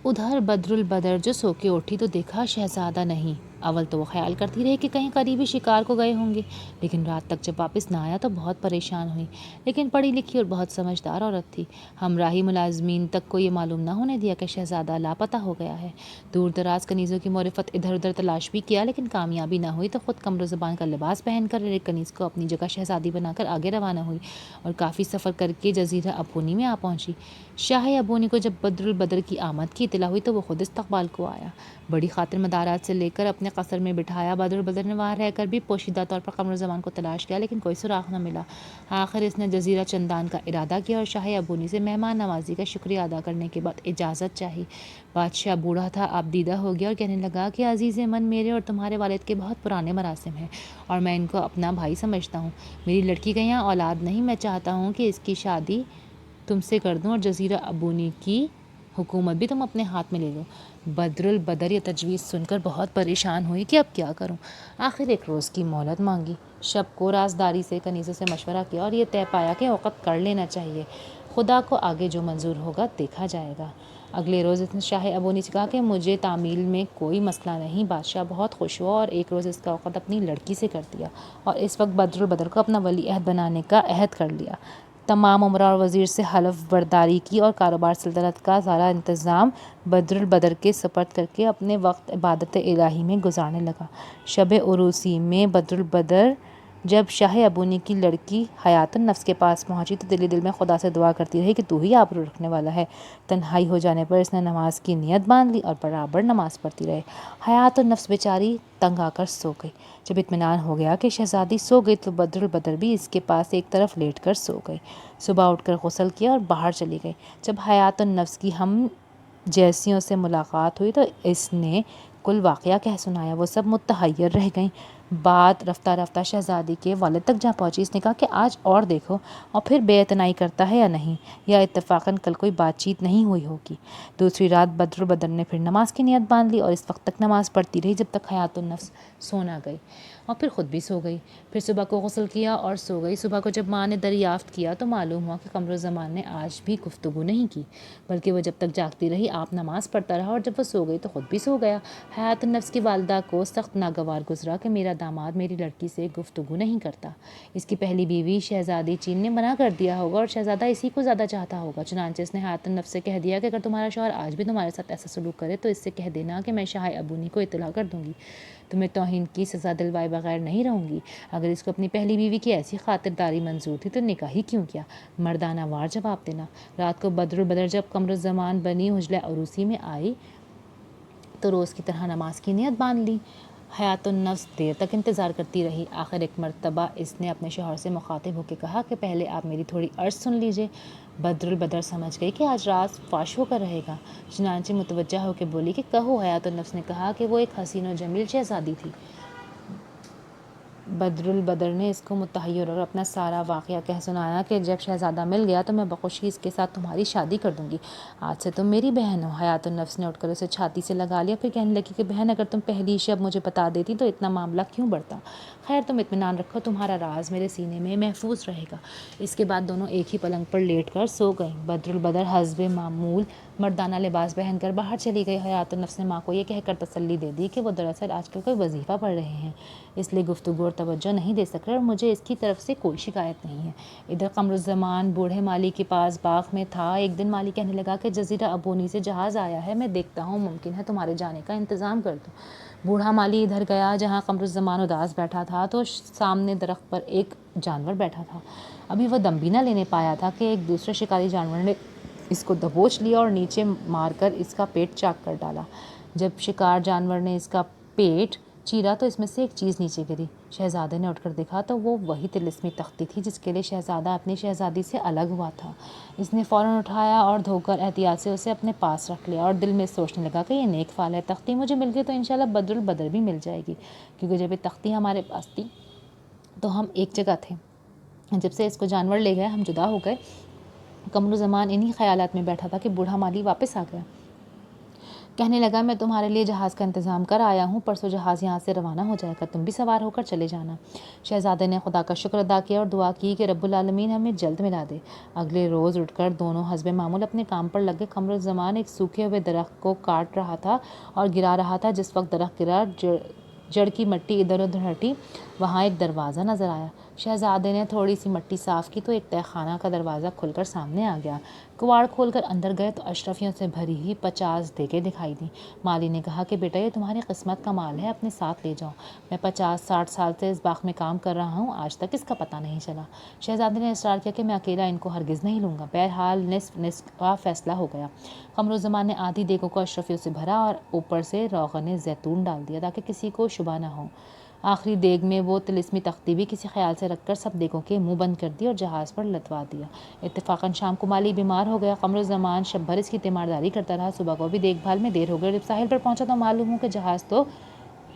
ادھر بدر البدر جو سو کے اٹھی تو دیکھا شہزادہ نہیں۔ اول تو وہ خیال کرتی رہی کہ کہیں قریبی شکار کو گئے ہوں گے، لیکن رات تک جب واپس نہ آیا تو بہت پریشان ہوئی۔ لیکن پڑھی لکھی اور بہت سمجھدار عورت تھی، ہمراہی ملازمین تک کو یہ معلوم نہ ہونے دیا کہ شہزادہ لاپتہ ہو گیا ہے۔ دور دراز کنیزوں کی معرفت ادھر ادھر تلاش بھی کیا، لیکن کامیابی نہ ہوئی تو خود قمرالزمان کا لباس پہن کر ایک کنیز کو اپنی جگہ شہزادی بنا کر آگے روانہ ہوئی اور کافی سفر کر کے جزیرہ ابونی میں آ پہنچی۔ شاہ ابونی کو جب بدر البدر کی آمد کی اطلاع ہوئی تو وہ خود استقبال کو آیا، بڑی خاطر مدارات سے لے کر اپنے قصر میں بٹھایا۔ بدر البدر نے وہاں رہ کر بھی پوشیدہ طور پر قمرالزمان کو تلاش کیا، لیکن کوئی سراغ نہ ملا۔ آخر اس نے جزیرہ چندان کا ارادہ کیا اور شاہ ابونی سے مہمان نوازی کا شکریہ ادا کرنے کے بعد اجازت چاہی۔ بادشاہ بوڑھا تھا، آبدیدہ ہو گیا اور کہنے لگا کہ عزیز من، میرے اور تمہارے والد کے بہت پرانے مراسم ہیں اور میں ان کو اپنا بھائی سمجھتا ہوں۔ میری لڑکی کا یہاں اولاد نہیں، میں چاہتا ہوں کہ اس کی شادی تم سے کر دوں اور جزیرہ ابونی کی حکومت بھی تم اپنے ہاتھ میں لے لو۔ بدر البدر یہ تجویز سن کر بہت پریشان ہوئی کہ اب کیا کروں۔ آخر 1 روز کی مہلت مانگی۔ شب کو رازداری سے کنیزوں سے مشورہ کیا اور یہ طے پایا کہ وقت کر لینا چاہیے، خدا کو آگے جو منظور ہوگا دیکھا جائے گا۔ اگلے روز اس نے شاہ ابونی سے کہا کہ مجھے تعمیل میں کوئی مسئلہ نہیں۔ بادشاہ بہت خوش ہوا اور 1 روز اس کا وقت اپنی لڑکی سے کر دیا اور اس وقت بدر البدر کو اپنا ولی عہد بنانے کا عہد کر لیا۔ تمام امراء اور وزیر سے حلف برداری کی اور کاروبار سلطنت کا سارا انتظام بدر البدر کے سپرد کر کے اپنے وقت عبادت الہی میں گزارنے لگا۔ شب عروسی میں بدر البدر جب شاہ ابونی کی لڑکی حیات النفس کے پاس پہنچی تو دل ہی دل میں خدا سے دعا کرتی رہی کہ تو ہی آبرو رکھنے والا ہے۔ تنہائی ہو جانے پر اس نے نماز کی نیت باندھ لی اور برابر نماز پڑھتی رہی۔ حیات النفس بیچاری تنگ آ کر سو گئی۔ جب اطمینان ہو گیا کہ شہزادی سو گئی تو بدر البدر بھی اس کے پاس ایک طرف لیٹ کر سو گئی۔ صبح اٹھ کر غسل کیا اور باہر چلی گئی۔ جب حیات النفس کی ہم جیسیوں سے ملاقات ہوئی تو اس نے کل واقعہ کہہ سنایا۔ وہ سب متحیر رہ گئیں۔ بات رفتہ رفتہ شہزادی کے والد تک جا پہنچی۔ اس نے کہا کہ آج اور دیکھو اور پھر بے اعتنائی کرتا ہے یا نہیں، یا اتفاقاً کل کوئی بات چیت نہیں ہوئی ہوگی۔ دوسری رات بدر البدر نے پھر نماز کی نیت باندھ لی اور اس وقت تک نماز پڑھتی رہی جب تک حیات النفس سو نہ گئی، اور پھر خود بھی سو گئی۔ پھر صبح کو غسل کیا اور سو گئی۔ صبح کو جب ماں نے دریافت کیا تو معلوم ہوا کہ قمرالزمان نے آج بھی گفتگو نہیں کی، بلکہ وہ جب تک جاگتی رہی آپ نماز پڑھتا رہا اور جب وہ سو گئی تو خود بھی سو گیا۔ حیات النفس کی والدہ کو سخت ناگوار گزرا کہ میرا داماد میری لڑکی سے گفتگو نہیں کرتا؟ اس کی پہلی بیوی شہزادی چین نے منع کر دیا ہوگا اور شہزادہ اسی کو زیادہ چاہتا ہوگا۔ چنانچہ اس نے حیات النفس سے کہہ دیا کہ اگر تمہارا شوہر آج بھی تمہارے ساتھ ایسا سلوک کرے تو اس سے کہہ دینا کہ میں شاہ ابونی کو اطلاع کر دوں گی، تمہیں توہین کی سزا دلوائے بغیر نہیں رہوں گی۔ اگر اس کو اپنی پہلی بیوی کی ایسی خاطرداری منظور تھی تو نکاح ہی کیوں کیا؟ مردانہ وار جواب دینا۔ رات کو بدر البدر جب قمر الزمان بنی حجلہ عروسی میں آئی تو روز کی طرح نماز کی نیت باندھ لی۔ حیات النفس دیر تک انتظار کرتی رہی۔ آخر ایک مرتبہ اس نے اپنے شوہر سے مخاطب ہو کے کہا کہ پہلے آپ میری تھوڑی عرض سن لیجئے۔ بدر البدر سمجھ گئی کہ آج راز فاش ہو کر رہے گا، چنانچہ متوجہ ہو کے بولی کہ کہو۔ حیات النفس نے کہا کہ وہ ایک حسین و جمیل شہزادی تھی۔ بدر البدر نے اس کو متحیر اور اپنا سارا واقعہ کہہ سنایا کہ جب شہزادہ مل گیا تو میں بخوشی اس کے ساتھ تمہاری شادی کر دوں گی، آج سے تم میری بہن ہو۔ حیات النفس نے اٹھ کر اسے چھاتی سے لگا لیا، پھر کہنے لگی کہ بہن اگر تم پہلی شب مجھے بتا دیتی تو اتنا معاملہ کیوں بڑھتا؟ خیر تم اطمینان رکھو، تمہارا راز میرے سینے میں محفوظ رہے گا۔ اس کے بعد دونوں ایک ہی پلنگ پر لیٹ کر سو گئیں۔ بدر البدر حسب معمول مردانہ لباس پہن کر باہر چلی گئی۔ حیات النفس نے ماں کو یہ کہہ کر تسلی دے دی کہ وہ دراصل آج کل کوئی وظیفہ پڑھ رہے ہیں، اس لیے گفتگو اور توجہ نہیں دے سک رہے اور مجھے اس کی طرف سے کوئی شکایت نہیں ہے۔ ادھر قمر الزمان بوڑھے مالی کے پاس باغ میں تھا۔ ایک دن مالی کہنے لگا کہ جزیرہ ابونی سے جہاز آیا ہے، میں دیکھتا ہوں ممکن ہے تمہارے جانے کا انتظام کر دوں۔ بوڑھا مالی ادھر گیا جہاں قمر الزمان اداس بیٹھا تھا تو سامنے درخت پر ایک جانور بیٹھا تھا۔ ابھی وہ دم بھی نہ لینے پایا تھا کہ ایک دوسرے شکاری جانور نے اس کو دبوچ لیا اور نیچے مار کر اس کا پیٹ چاک کر ڈالا۔ جب شکار جانور نے اس کا پیٹ چیرا تو اس میں سے ایک چیز نیچے گری۔ شہزادے نے اٹھ کر دیکھا تو وہ وہی طلسمی تختی تھی جس کے لیے شہزادہ اپنی شہزادی سے الگ ہوا تھا۔ اس نے فوراً اٹھایا اور دھو کر احتیاط سے اسے اپنے پاس رکھ لیا اور دل میں سوچنے لگا کہ یہ نیک فال ہے، تختی مجھے مل گئی تو انشاءاللہ بدر البدر بھی مل جائے گی، کیونکہ جب یہ تختی ہمارے پاس تھی تو ہم ایک جگہ تھے، جب سے اس کو جانور لے گئے ہم جدا ہو گئے۔ قمر الزمان انہی خیالات میں بیٹھا تھا کہ بوڑھا مالی واپس آ گیا۔ کہنے لگا میں تمہارے لیے جہاز کا انتظام کر آیا ہوں، پرسوں جہاز یہاں سے روانہ ہو جائے گا، تم بھی سوار ہو کر چلے جانا۔ شہزادے نے خدا کا شکر ادا کیا اور دعا کی کہ رب العالمین ہمیں جلد ملا دے۔ اگلے روز اٹھ کر دونوں حسب معمول اپنے کام پر لگ گئے۔ قمر الزمان ایک سوکھے ہوئے درخت کو کاٹ رہا تھا اور گرا رہا تھا۔ جس وقت درخت گرا، جڑ کی مٹی ادھر ادھر ہٹی، وہاں ایک دروازہ نظر آیا۔ شہزادے نے تھوڑی سی مٹی صاف کی تو ایک تہہ خانہ کا دروازہ کھل کر سامنے آ گیا۔ کواڑ کھول کر اندر گئے تو اشرفیوں سے بھری ہوئی 50 دیگیں دکھائی دیں۔ مالی نے کہا کہ بیٹا یہ تمہاری قسمت کا مال ہے، اپنے ساتھ لے جاؤ، میں 50-60 سال سے اس باغ میں کام کر رہا ہوں، آج تک اس کا پتہ نہیں چلا۔ شہزادے نے اصرار کیا کہ میں اکیلا ان کو ہرگز نہیں لوں گا۔ بہرحال نصف نصف کا فیصلہ ہو گیا۔ قمر الزمان نے آدھی دیگوں کو اشرفیوں سے بھرا اور اوپر سے روغن زیتون ڈال دیا تاکہ کسی کو شبہ نہ ہو۔ آخری دیگ میں وہ طلسمی تختی بھی کسی خیال سے رکھ کر سب دیگوں کے منہ بند کر دی اور جہاز پر لدوا دیا۔ اتفاقاً شام کو مالی بیمار ہو گیا۔ قمر الزمان شب بھر اس کی تیمارداری کرتا رہا۔ صبح کو بھی دیکھ بھال میں دیر ہو گئی۔ جب ساحل پر پہنچا تو معلوم ہو کہ جہاز تو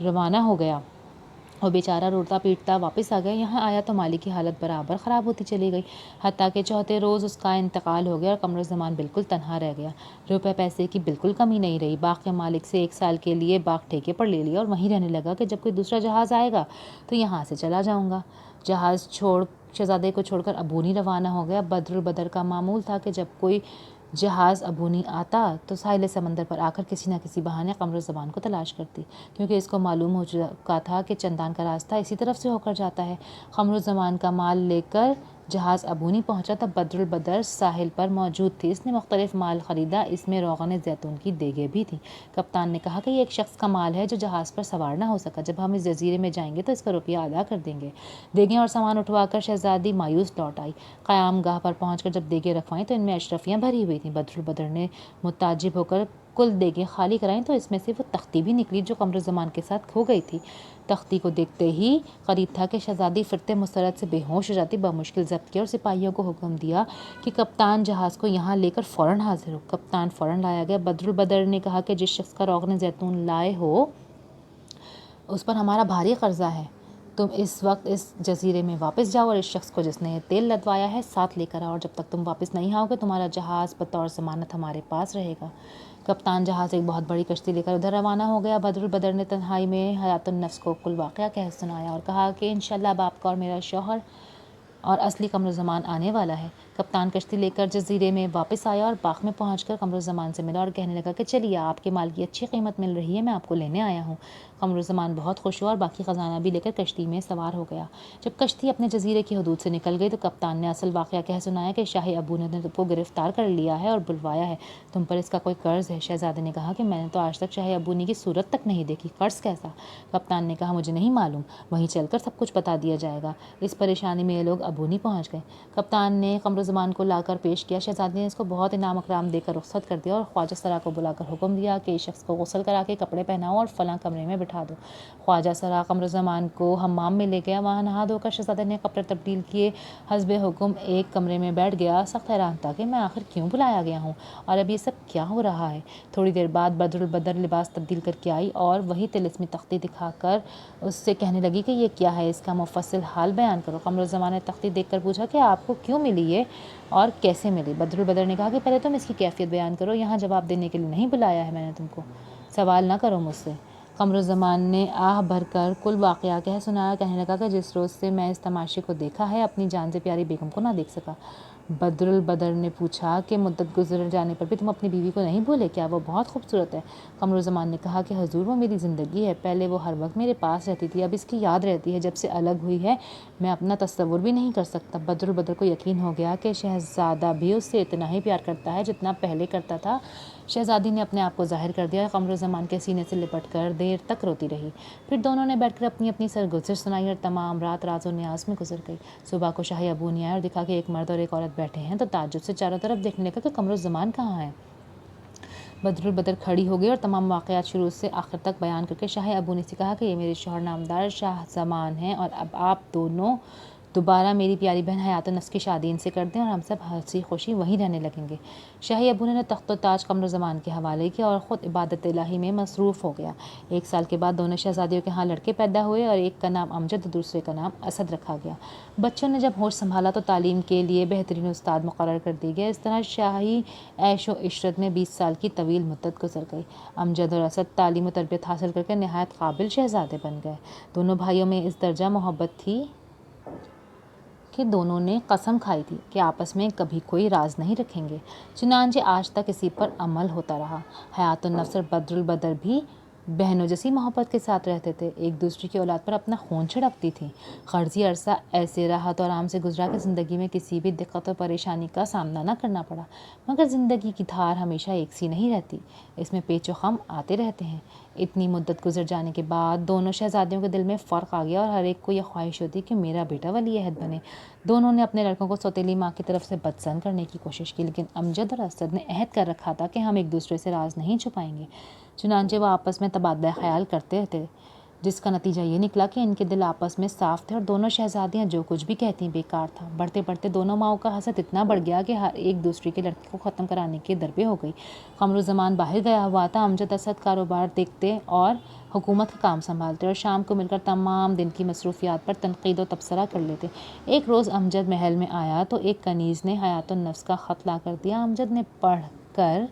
روانہ ہو گیا اور بیچارہ روتا پیٹتا واپس آ گیا۔ یہاں آیا تو مالی کی حالت برابر خراب ہوتی چلی گئی، حتیٰ کہ چوتھے روز اس کا انتقال ہو گیا اور قمر الزمان بالکل تنہا رہ گیا۔ روپے پیسے کی بالکل کمی نہیں رہی۔ باغ کے مالک سے 1 سال کے لیے باغ ٹھیکے پر لے لیا اور وہیں رہنے لگا کہ جب کوئی دوسرا جہاز آئے گا تو یہاں سے چلا جاؤں گا۔ جہاز شہزادے کو چھوڑ کر ابونی روانہ ہو گیا۔ بدر البدر کا معمول تھا کہ جب کوئی جہاز ابونی آتا تو ساحل سمندر پر آ کر کسی نہ کسی بہانے قمر الزمان کو تلاش کرتی، کیونکہ اس کو معلوم ہو چکا تھا کہ چندان کا راستہ اسی طرف سے ہو کر جاتا ہے۔ قمر الزمان کا مال لے کر جہاز ابونی پہنچا تب بدر البدر ساحل پر موجود تھی۔ اس نے مختلف مال خریدا، اس میں روغن زیتون کی دیگیں بھی تھیں۔ کپتان نے کہا کہ یہ ایک شخص کا مال ہے جو جہاز پر سوار نہ ہو سکا، جب ہم اس جزیرے میں جائیں گے تو اس کا روپیہ ادا کر دیں گے۔ دیگیں اور سامان اٹھوا کر شہزادی مایوس لوٹ آئی۔ قیام گاہ پر پہنچ کر جب دیگیں رکھوائیں تو ان میں اشرفیاں بھری ہوئی تھیں۔ بدر البدر نے متعجب ہو کر کل دیگیں خالی کرائیں تو اس میں سے وہ تختی بھی نکلی جو قمر الزمان کے ساتھ کھو گئی تھی۔ تختی کو دیکھتے ہی قریب تھا کہ شہزادی فرتے مسرت سے بے ہوش ہو جاتی۔ بمشکل ضبط کیا اور سپاہیوں کو حکم دیا کہ کپتان جہاز کو یہاں لے کر فوراً حاضر ہو۔ کپتان فوراً لایا گیا۔ بدر البدر نے کہا کہ جس شخص کا روغن زیتون لائے ہو اس پر ہمارا بھاری قرضہ ہے، تم اس وقت اس جزیرے میں واپس جاؤ اور اس شخص کو جس نے یہ تیل لدوایا ہے ساتھ لے کر آؤ، اور جب تک تم واپس نہیں آؤ گے تمہارا جہاز بطور ضمانت ہمارے پاس رہے گا۔ کپتان جہاز ایک بہت بڑی کشتی لے کر ادھر روانہ ہو گیا۔ بدر البدر نے تنہائی میں حیات النفس کو کل واقعہ کہہ سنایا اور کہا کہ انشاءاللہ اب آپ کا اور میرا شوہر اور اصلی قمر الزمان آنے والا ہے۔ کپتان کشتی لے کر جزیرے میں واپس آیا اور باغ میں پہنچ کر قمر الزمان سے ملا اور کہنے لگا کہ چلیے آپ کے مال کی اچھی قیمت مل رہی ہے، میں آپ کو لینے آیا ہوں۔ قمر الزمان بہت خوش ہوا اور باقی خزانہ بھی لے کر کشتی میں سوار ہو گیا۔ جب کشتی اپنے جزیرے کی حدود سے نکل گئی تو کپتان نے اصل واقعہ کہہ سنایا کہ شاہی ابو نے تم کو گرفتار کر لیا ہے اور بلوایا ہے، تم پر اس کا کوئی قرض ہے۔ شہزادے نے کہا کہ میں نے تو آج تک شاہی ابونی کی صورت تک نہیں دیکھی، قرض کیسا؟ کپتان نے کہا مجھے نہیں معلوم، وہیں چل کر سب کچھ بتا دیا جائے گا۔ اس پریشانی میں یہ لوگ ابونی پہنچ گئے۔ کپتان نے قمر الزمان کو لا کر پیش کیا۔ شہزادے نے اس کو بہت انعام اکرام دے کر رخصت کر دیا اور خواجہ سرا کو بلا کر حکم دیا کہ اس شخص کو غسل کرا کے کپڑے پہناؤ اور فلاں کمرے میں بٹھا دو۔ خواجہ سرا قمر الزمان کو حمام میں لے گیا، وہاں نہا دھو کر شہزادے نے کپڑے تبدیل کیے، حسب حکم ایک کمرے میں بیٹھ گیا۔ سخت حیران تھا کہ میں آخر کیوں بلایا گیا ہوں اور اب یہ سب کیا ہو رہا ہے۔ تھوڑی دیر بعد بدر البدر لباس تبدیل کر کے آئی اور وہی طلسمی تختی دکھا کر اس سے کہنے لگی کہ یہ کیا ہے، اس کا مفصل حال بیان کرو۔ قمر الزمان نے تختی دیکھ کر پوچھا کہ آپ کو کیوں ملی یہ اور کیسے ملی؟ بدر البدر نے کہا کہ پہلے تم اس کی کیفیت بیان کرو، یہاں جواب دینے کے لیے نہیں بلایا ہے میں نے تم کو، سوال نہ کرو مجھ سے۔ قمر الزمان نے آہ بھر کر کل واقعہ کہہ سنایا، کہنے لگا کہ جس روز سے میں اس تماشے کو دیکھا ہے اپنی جان سے پیاری بیگم کو نہ دیکھ سکا۔ بدر البدر نے پوچھا کہ مدت گزر جانے پر بھی تم اپنی بیوی کو نہیں بھولے، کیا وہ بہت خوبصورت ہے؟ قمر الزمان نے کہا کہ حضور وہ میری زندگی ہے، پہلے وہ ہر وقت میرے پاس رہتی تھی، اب اس کی یاد رہتی ہے، جب سے الگ ہوئی ہے میں اپنا تصور بھی نہیں کر سکتا۔ بدر البدر کو یقین ہو گیا کہ شہزادہ بھی اس سے اتنا ہی پیار کرتا ہے جتنا پہلے کرتا تھا۔ شہزادی نے اپنے آپ کو ظاہر کر دیا اور قمر الزمان کے سینے سے لپٹ کر دیر تک روتی رہی۔ پھر دونوں نے بیٹھ کر اپنی اپنی سرگزر سنائی اور تمام رات راز و نیاز میں گزر گئی۔ صبح کو شاہی ابونی آئے اور دکھا کہ ایک مرد اور ایک عورت بیٹھے ہیں تو تعجب سے چاروں طرف دیکھنے لگا کہ قمر الزمان کہاں ہے۔ بدر البدر کھڑی ہو گئی اور تمام واقعات شروع سے آخر تک بیان کر کے شاہی ابونی سے کہا کہ یہ میرے شوہر نامدار شاہ زمان ہیں اور اب آپ دونوں دوبارہ میری پیاری بہن حیات النفس کی شادی ان سے کر دیں اور ہم سب ہنسی خوشی وہیں رہنے لگیں گے۔ شاہی ابونی نے تخت و تاج قمر الزمان کے حوالے کیا اور خود عبادت الہی میں مصروف ہو گیا۔ 1 سال کے بعد دونوں شہزادیوں کے ہاں لڑکے پیدا ہوئے اور ایک کا نام امجد اور دوسرے کا نام اسد رکھا گیا۔ بچوں نے جب ہوش سنبھالا تو تعلیم کے لیے بہترین استاد مقرر کر دیے گئے۔ اس طرح شاہی عیش و عشرت میں 20 سال کی طویل مدت گزر گئی۔ امجد اور اسد تعلیم و تربیت حاصل کر کے نہایت قابل شہزادے بن گئے۔ دونوں بھائیوں میں اس درجہ محبت تھی کہ دونوں نے قسم کھائی تھی کہ آپس میں کبھی کوئی راز نہیں رکھیں گے۔ چنانچہ آج تک اسی پر عمل ہوتا رہا۔ حیات النفس اور بدر البدر بھی بہنوں جیسی محبت کے ساتھ رہتے تھے، ایک دوسرے کی اولاد پر اپنا خون چھڑکتی تھیں۔ عرضی عرصہ ایسے راحت و آرام سے گزرا کہ زندگی میں کسی بھی دقت و پریشانی کا سامنا نہ کرنا پڑا، مگر زندگی کی دھار ہمیشہ ایک سی نہیں رہتی، اس میں پیچ و خم آتے رہتے ہیں۔ اتنی مدت گزر جانے کے بعد دونوں شہزادیوں کے دل میں فرق آ گیا اور ہر ایک کو یہ خواہش ہوتی کہ میرا بیٹا ولی عہد بنے۔ دونوں نے اپنے لڑکوں کو سوتیلی ماں کی طرف سے بدزن کرنے کی کوشش کی، لیکن امجد اور اسد نے عہد کر رکھا تھا کہ ہم ایک دوسرے سے راز نہیں چھپائیں گے۔ چنانچہ وہ آپس میں تبادلہ خیال کرتے تھے، جس کا نتیجہ یہ نکلا کہ ان کے دل آپس میں صاف تھے اور دونوں شہزادیاں جو کچھ بھی کہتی بیکار تھا۔ بڑھتے بڑھتے دونوں ماؤں کا حسد اتنا بڑھ گیا کہ ہر ایک دوسرے کے لڑکے کو ختم کرانے کے درپے ہو گئی۔ قمر الزمان باہر گیا ہوا تھا، امجد اسد کاروبار دیکھتے اور حکومت کا کام سنبھالتے اور شام کو مل کر تمام دن کی مصروفیات پر تنقید و تبصرہ کر لیتے۔ ایک روز امجد محل میں آیا تو ایک کنیز نے حیات النفس کا خط لا کر دیا۔ امجد نے پڑھ کر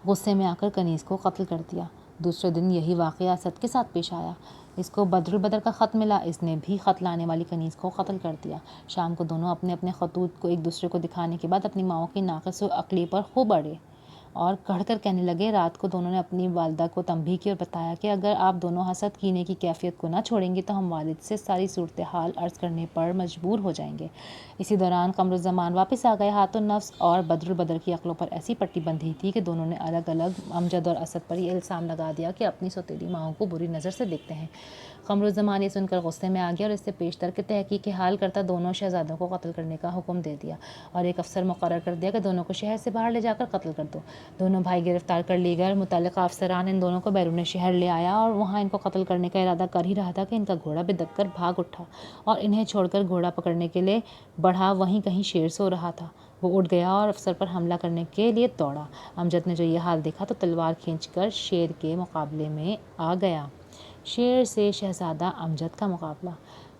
غصے میں آ کر کنیز کو قتل کر دیا۔ دوسرے دن یہی واقعہ اسد کے ساتھ پیش آیا۔ اس کو بدر البدر کا خط ملا، اس نے بھی خط لانے والی کنیز کو قتل کر دیا۔ شام کو دونوں اپنے اپنے خطوط کو ایک دوسرے کو دکھانے کے بعد اپنی ماؤں کی ناقص عقلی پر خوب اڑے اور کڑھ کر کہنے لگے۔ رات کو دونوں نے اپنی والدہ کو تنبیہ کی اور بتایا کہ اگر آپ دونوں حسد کینے کی کیفیت کو نہ چھوڑیں گے تو ہم والد سے ساری صورتحال عرض کرنے پر مجبور ہو جائیں گے۔ اسی دوران قمر الزمان واپس آ گئے۔ حیات النفس اور بدر البدر کی عقلوں پر ایسی پٹی بندھی تھی کہ دونوں نے الگ الگ امجد اور اسد پر یہ الزام لگا دیا کہ اپنی سوتیلی ماؤں کو بری نظر سے دیکھتے ہیں۔ قمر الزمان یہ سن کر غصے میں آ گیا اور اس سے پیشتر کے تحقیق حال کرتا دونوں شہزادوں کو قتل کرنے کا حکم دے دیا اور ایک افسر مقرر کر دیا کہ دونوں کو شہر سے باہر لے جا کر قتل کر دو۔ دونوں بھائی گرفتار کر لیے گئے اور متعلقہ افسران ان دونوں کو بیرون شہر لے آیا اور وہاں ان کو قتل کرنے کا ارادہ کر ہی رہا تھا کہ ان کا گھوڑا بدک کر بھاگ اٹھا اور انہیں چھوڑ کر گھوڑا پکڑنے کے لیے بڑھا، وہیں کہیں شیر سو رہا تھا۔ وہ اٹھ گیا اور افسر پر حملہ کرنے کے لیے دوڑا۔ امجد نے جو یہ حال دیکھا تو تلوار کھینچ کر شیر کے مقابلے میں آ گیا۔ شیر سے شہزادہ امجد کا مقابلہ۔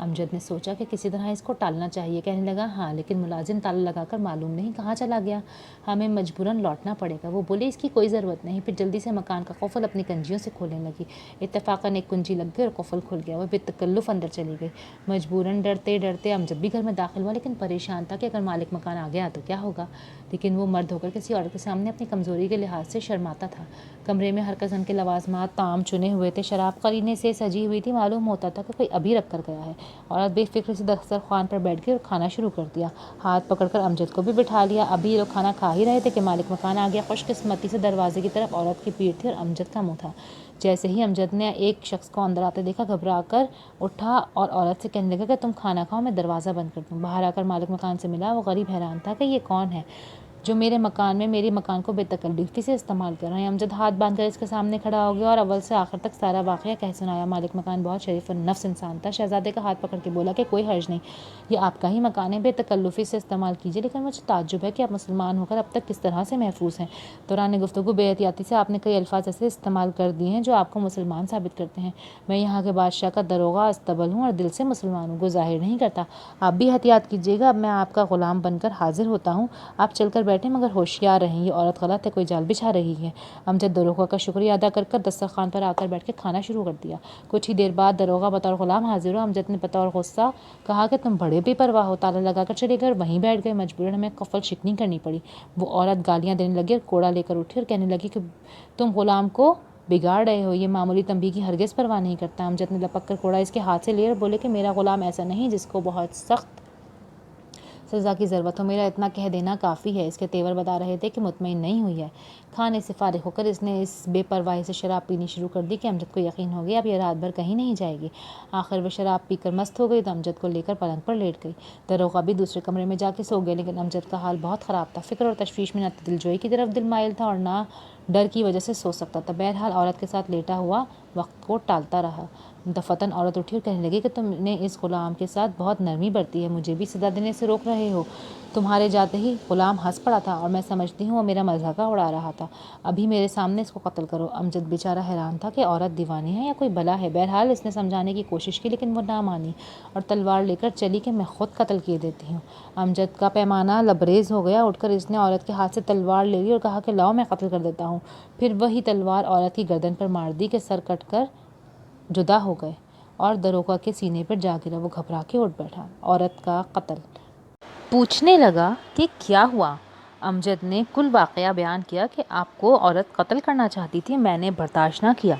امجد نے سوچا کہ کسی طرح اس کو ٹالنا چاہیے. کہنے لگا ہاں لیکن ملازم تالا لگا کر معلوم نہیں کہاں چلا گیا, ہمیں مجبوراً لوٹنا پڑے گا. وہ بولے اس کی کوئی ضرورت نہیں. پھر جلدی سے مکان کا قفل اپنی کنجیوں سے کھولنے لگی. اتفاقاً ایک کنجی لگ گئی اور قفل کھل گیا. وہ بے تکلف اندر چلی گئی. مجبوراً ڈرتے ڈرتے امجد بھی گھر میں داخل ہوا, لیکن پریشان تھا کہ اگر مالک مکان آ گیا تو کیا ہوگا. لیکن وہ مرد ہو کر کسی عورت کے سامنے اپنی کمزوری کے لحاظ سے شرماتا تھا. کمرے میں ہر قسم کے لوازمات طعام چنے ہوئے تھے. شراب قرینے سے سجی ہوئی تھی. معلوم ہوتا تھا کہ کوئی ابھی رکھ کر گیا ہے. عورت بے فکر سے دسترخوان پر بیٹھ گئی اور کھانا شروع کر دیا. ہاتھ پکڑ کر امجد کو بھی بٹھا لیا. ابھی لوگ کھانا کھا ہی رہے تھے کہ مالک مکان آ گیا. خوش قسمتی سے دروازے کی طرف عورت کی پیٹھ تھی اور امجد کا منہ تھا. جیسے ہی امجد نے ایک شخص کو اندر آتے دیکھا گھبرا کر اٹھا اور عورت سے کہنے لگا کہ تم کھانا کھاؤ, میں دروازہ بند کر دوں. باہر آ کر مالک مکان سے ملا. وہ غریب حیران تھا کہ یہ کون ہے جو میرے مکان کو بے تکلفی سے استعمال کر رہے ہیں. امجد ہاتھ باندھ کر اس کے سامنے کھڑا ہو گیا اور اول سے آخر تک سارا واقعہ کہہ سنایا. مالک مکان بہت شریف النفس انسان تھا. شہزادے کا ہاتھ پکڑ کے بولا کہ کوئی حرج نہیں, یہ آپ کا ہی مکان ہے, بے تکلفی سے استعمال کیجیے. لیکن مجھے تعجب ہے کہ آپ مسلمان ہو کر اب تک کس طرح سے محفوظ ہیں. دوران گفتگو بے احتیاطی سے آپ نے کئی الفاظ ایسے استعمال کر دیے ہیں جو آپ کو مسلمان ثابت کرتے ہیں. میں یہاں کے بادشاہ کا داروغہ استبل ہوں اور دل سے مسلمان ہوں. وہ ظاہر نہیں کرتا. آپ بھی احتیاط کیجیے گا. اب میں آپ کا غلام بن کر حاضر ہوتا ہوں. آپ چل کر بیٹھیں مگر ہوشیار رہیں, یہ عورت غلط ہے, کوئی جال بچھا رہی ہے. امجد داروغہ کا شکریہ ادا کر دسترخوان پر آ کر بیٹھ کے کھانا شروع کر دیا. کچھ ہی دیر بعد داروغہ بطور غلام حاضر ہوا. امجد نے بطور غصہ کہا کہ تم بڑے بے پرواہ ہو. تالا لگا کر چلے گئے اور وہیں بیٹھ گئے. مجبوراً ہمیں قفل شکنی کرنی پڑی. وہ عورت گالیاں دینے لگی اور کوڑا لے کر اٹھی اور کہنے لگی کہ تم غلام کو بگاڑ رہے ہو, یہ معمولی تنبیہ کی ہرگز پرواہ نہیں کرتا. امجد نے لپک کر کوڑا اس کے ہاتھ سے لیا اور بولے کہ میرا غلام ایسا نہیں جس کو بہت سخت سزا کی ضرورت ہو. میرا اتنا کہہ دینا کافی ہے. اس کے تیور بتا رہے تھے کہ مطمئن نہیں ہوئی ہے. کھانے سے فارغ ہو کر اس نے اس بے پرواہی سے شراب پینی شروع کر دی کہ امجد کو یقین ہو گیا اب یہ رات بھر کہیں نہیں جائے گی. آخر وہ شراب پی کر مست ہو گئی تو امجد کو لے کر پلنگ پر لیٹ گئی. داروغہ بھی دوسرے کمرے میں جا کے سو گئے. لیکن امجد کا حال بہت خراب تھا. فکر اور تشویش میں نہ دل جوئی کی طرف دل مائل تھا اور نہ ڈر کی وجہ سے سو سکتا تھا. بہرحال عورت کے ساتھ لیٹا ہوا وقت کو ٹالتا رہا. دفتن عورت اٹھی اور کہنے لگی کہ تم نے اس غلام کے ساتھ بہت نرمی برتی ہے, مجھے بھی سزا دینے سے روک رہے ہو. تمہارے جاتے ہی غلام ہنس پڑا تھا اور میں سمجھتی ہوں وہ میرا مذاق اڑا رہا تھا. ابھی میرے سامنے اس کو قتل کرو. امجد بیچارہ حیران تھا کہ عورت دیوانی ہے یا کوئی بلا ہے. بہرحال اس نے سمجھانے کی کوشش کی لیکن وہ نہ مانی اور تلوار لے کر چلی کہ میں خود قتل کیے دیتی ہوں. امجد کا پیمانہ لبریز ہو گیا. اٹھ کر اس نے عورت کے ہاتھ سے تلوار لے لی اور کہا کہ لاؤ میں قتل کر دیتا ہوں. پھر وہی تلوار عورت کی گردن پر مار دی کہ سر کٹ کر جدا ہو گئے اور داروغہ کے سینے پر جا گرا. وہ گھبرا کے اٹھ بیٹھا. عورت کا قتل پوچھنے لگا کہ کیا ہوا. امجد نے کل واقعہ بیان کیا کہ آپ کو عورت قتل کرنا چاہتی تھی, میں نے برداشت نہ کیا,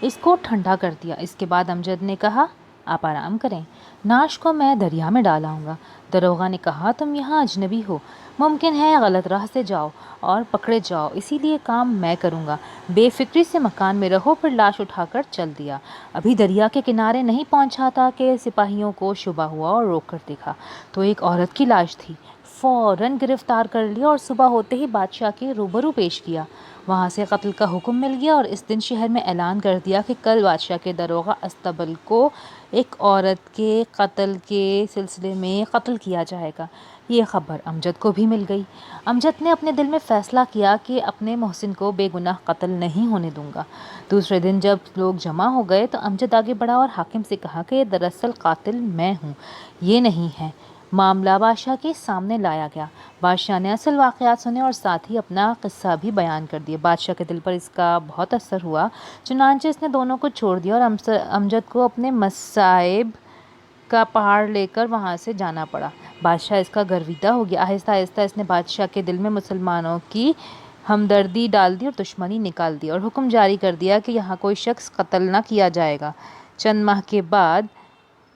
اس کو ٹھنڈا کر دیا. اس کے بعد امجد نے کہا آپ آرام کریں, نعش کو میں دریا میں ڈال آؤں گا. داروغہ نے کہا تم یہاں اجنبی ہو, ممکن ہے غلط راہ سے جاؤ اور پکڑے جاؤ, اسی لیے کام میں کروں گا. بے فکری سے مکان میں رہو. پھر لاش اٹھا کر چل دیا. ابھی دریا کے کنارے نہیں پہنچا تھا کہ سپاہیوں کو شبہ ہوا اور روک کر دیکھا تو ایک عورت کی لاش تھی. فوراً گرفتار کر لیا اور صبح ہوتے ہی بادشاہ کے روبرو پیش کیا. وہاں سے قتل کا حکم مل گیا اور اس دن شہر میں اعلان کر دیا کہ کل بادشاہ کے داروغہ استبل کو ایک عورت کے قتل کے سلسلے میں قتل کیا جائے گا. یہ خبر امجد کو بھی مل گئی. امجد نے اپنے دل میں فیصلہ کیا کہ اپنے محسن کو بے گناہ قتل نہیں ہونے دوں گا. دوسرے دن جب لوگ جمع ہو گئے تو امجد آگے بڑھا اور حاکم سے کہا کہ دراصل قاتل میں ہوں, یہ نہیں ہے. معاملہ بادشاہ کے سامنے لایا گیا. بادشاہ نے اصل واقعات سنے اور ساتھ ہی اپنا قصہ بھی بیان کر دیا. بادشاہ کے دل پر اس کا بہت اثر ہوا, چنانچہ اس نے دونوں کو چھوڑ دیا اور امجد کو اپنے مصائب کا پہاڑ لے کر وہاں سے جانا پڑا. بادشاہ اس کا گرویدہ ہو گیا. آہستہ آہستہ اس نے بادشاہ کے دل میں مسلمانوں کی ہمدردی ڈال دی اور دشمنی نکال دی اور حکم جاری کر دیا کہ یہاں کوئی شخص قتل نہ کیا جائے گا. چند ماہ کے بعد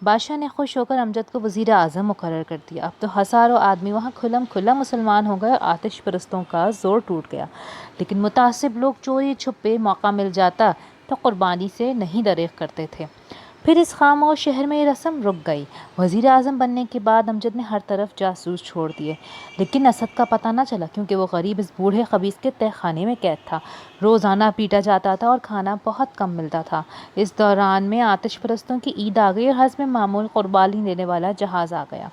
بادشاہ نے خوش ہو کر امجد کو وزیر اعظم مقرر کر دیا. اب تو ہزاروں آدمی وہاں کھلم کھلا مسلمان ہو گئے اور آتش پرستوں کا زور ٹوٹ گیا. لیکن متعصب لوگ چوری چھپے موقع مل جاتا تو قربانی سے نہیں دریغ کرتے تھے. پھر اس خاموش شہر میں یہ رسم رک گئی. وزیر اعظم بننے کے بعد امجد نے ہر طرف جاسوس چھوڑ دیے, لیکن اسد کا پتہ نہ چلا کیونکہ وہ غریب اس بوڑھے خبیث کے تہہ خانے میں قید تھا. روزانہ پیٹا جاتا تھا اور کھانا بہت کم ملتا تھا. اس دوران میں آتش پرستوں کی عید آ گئی اور حسب معمول قربانی لینے والا جہاز آ گیا.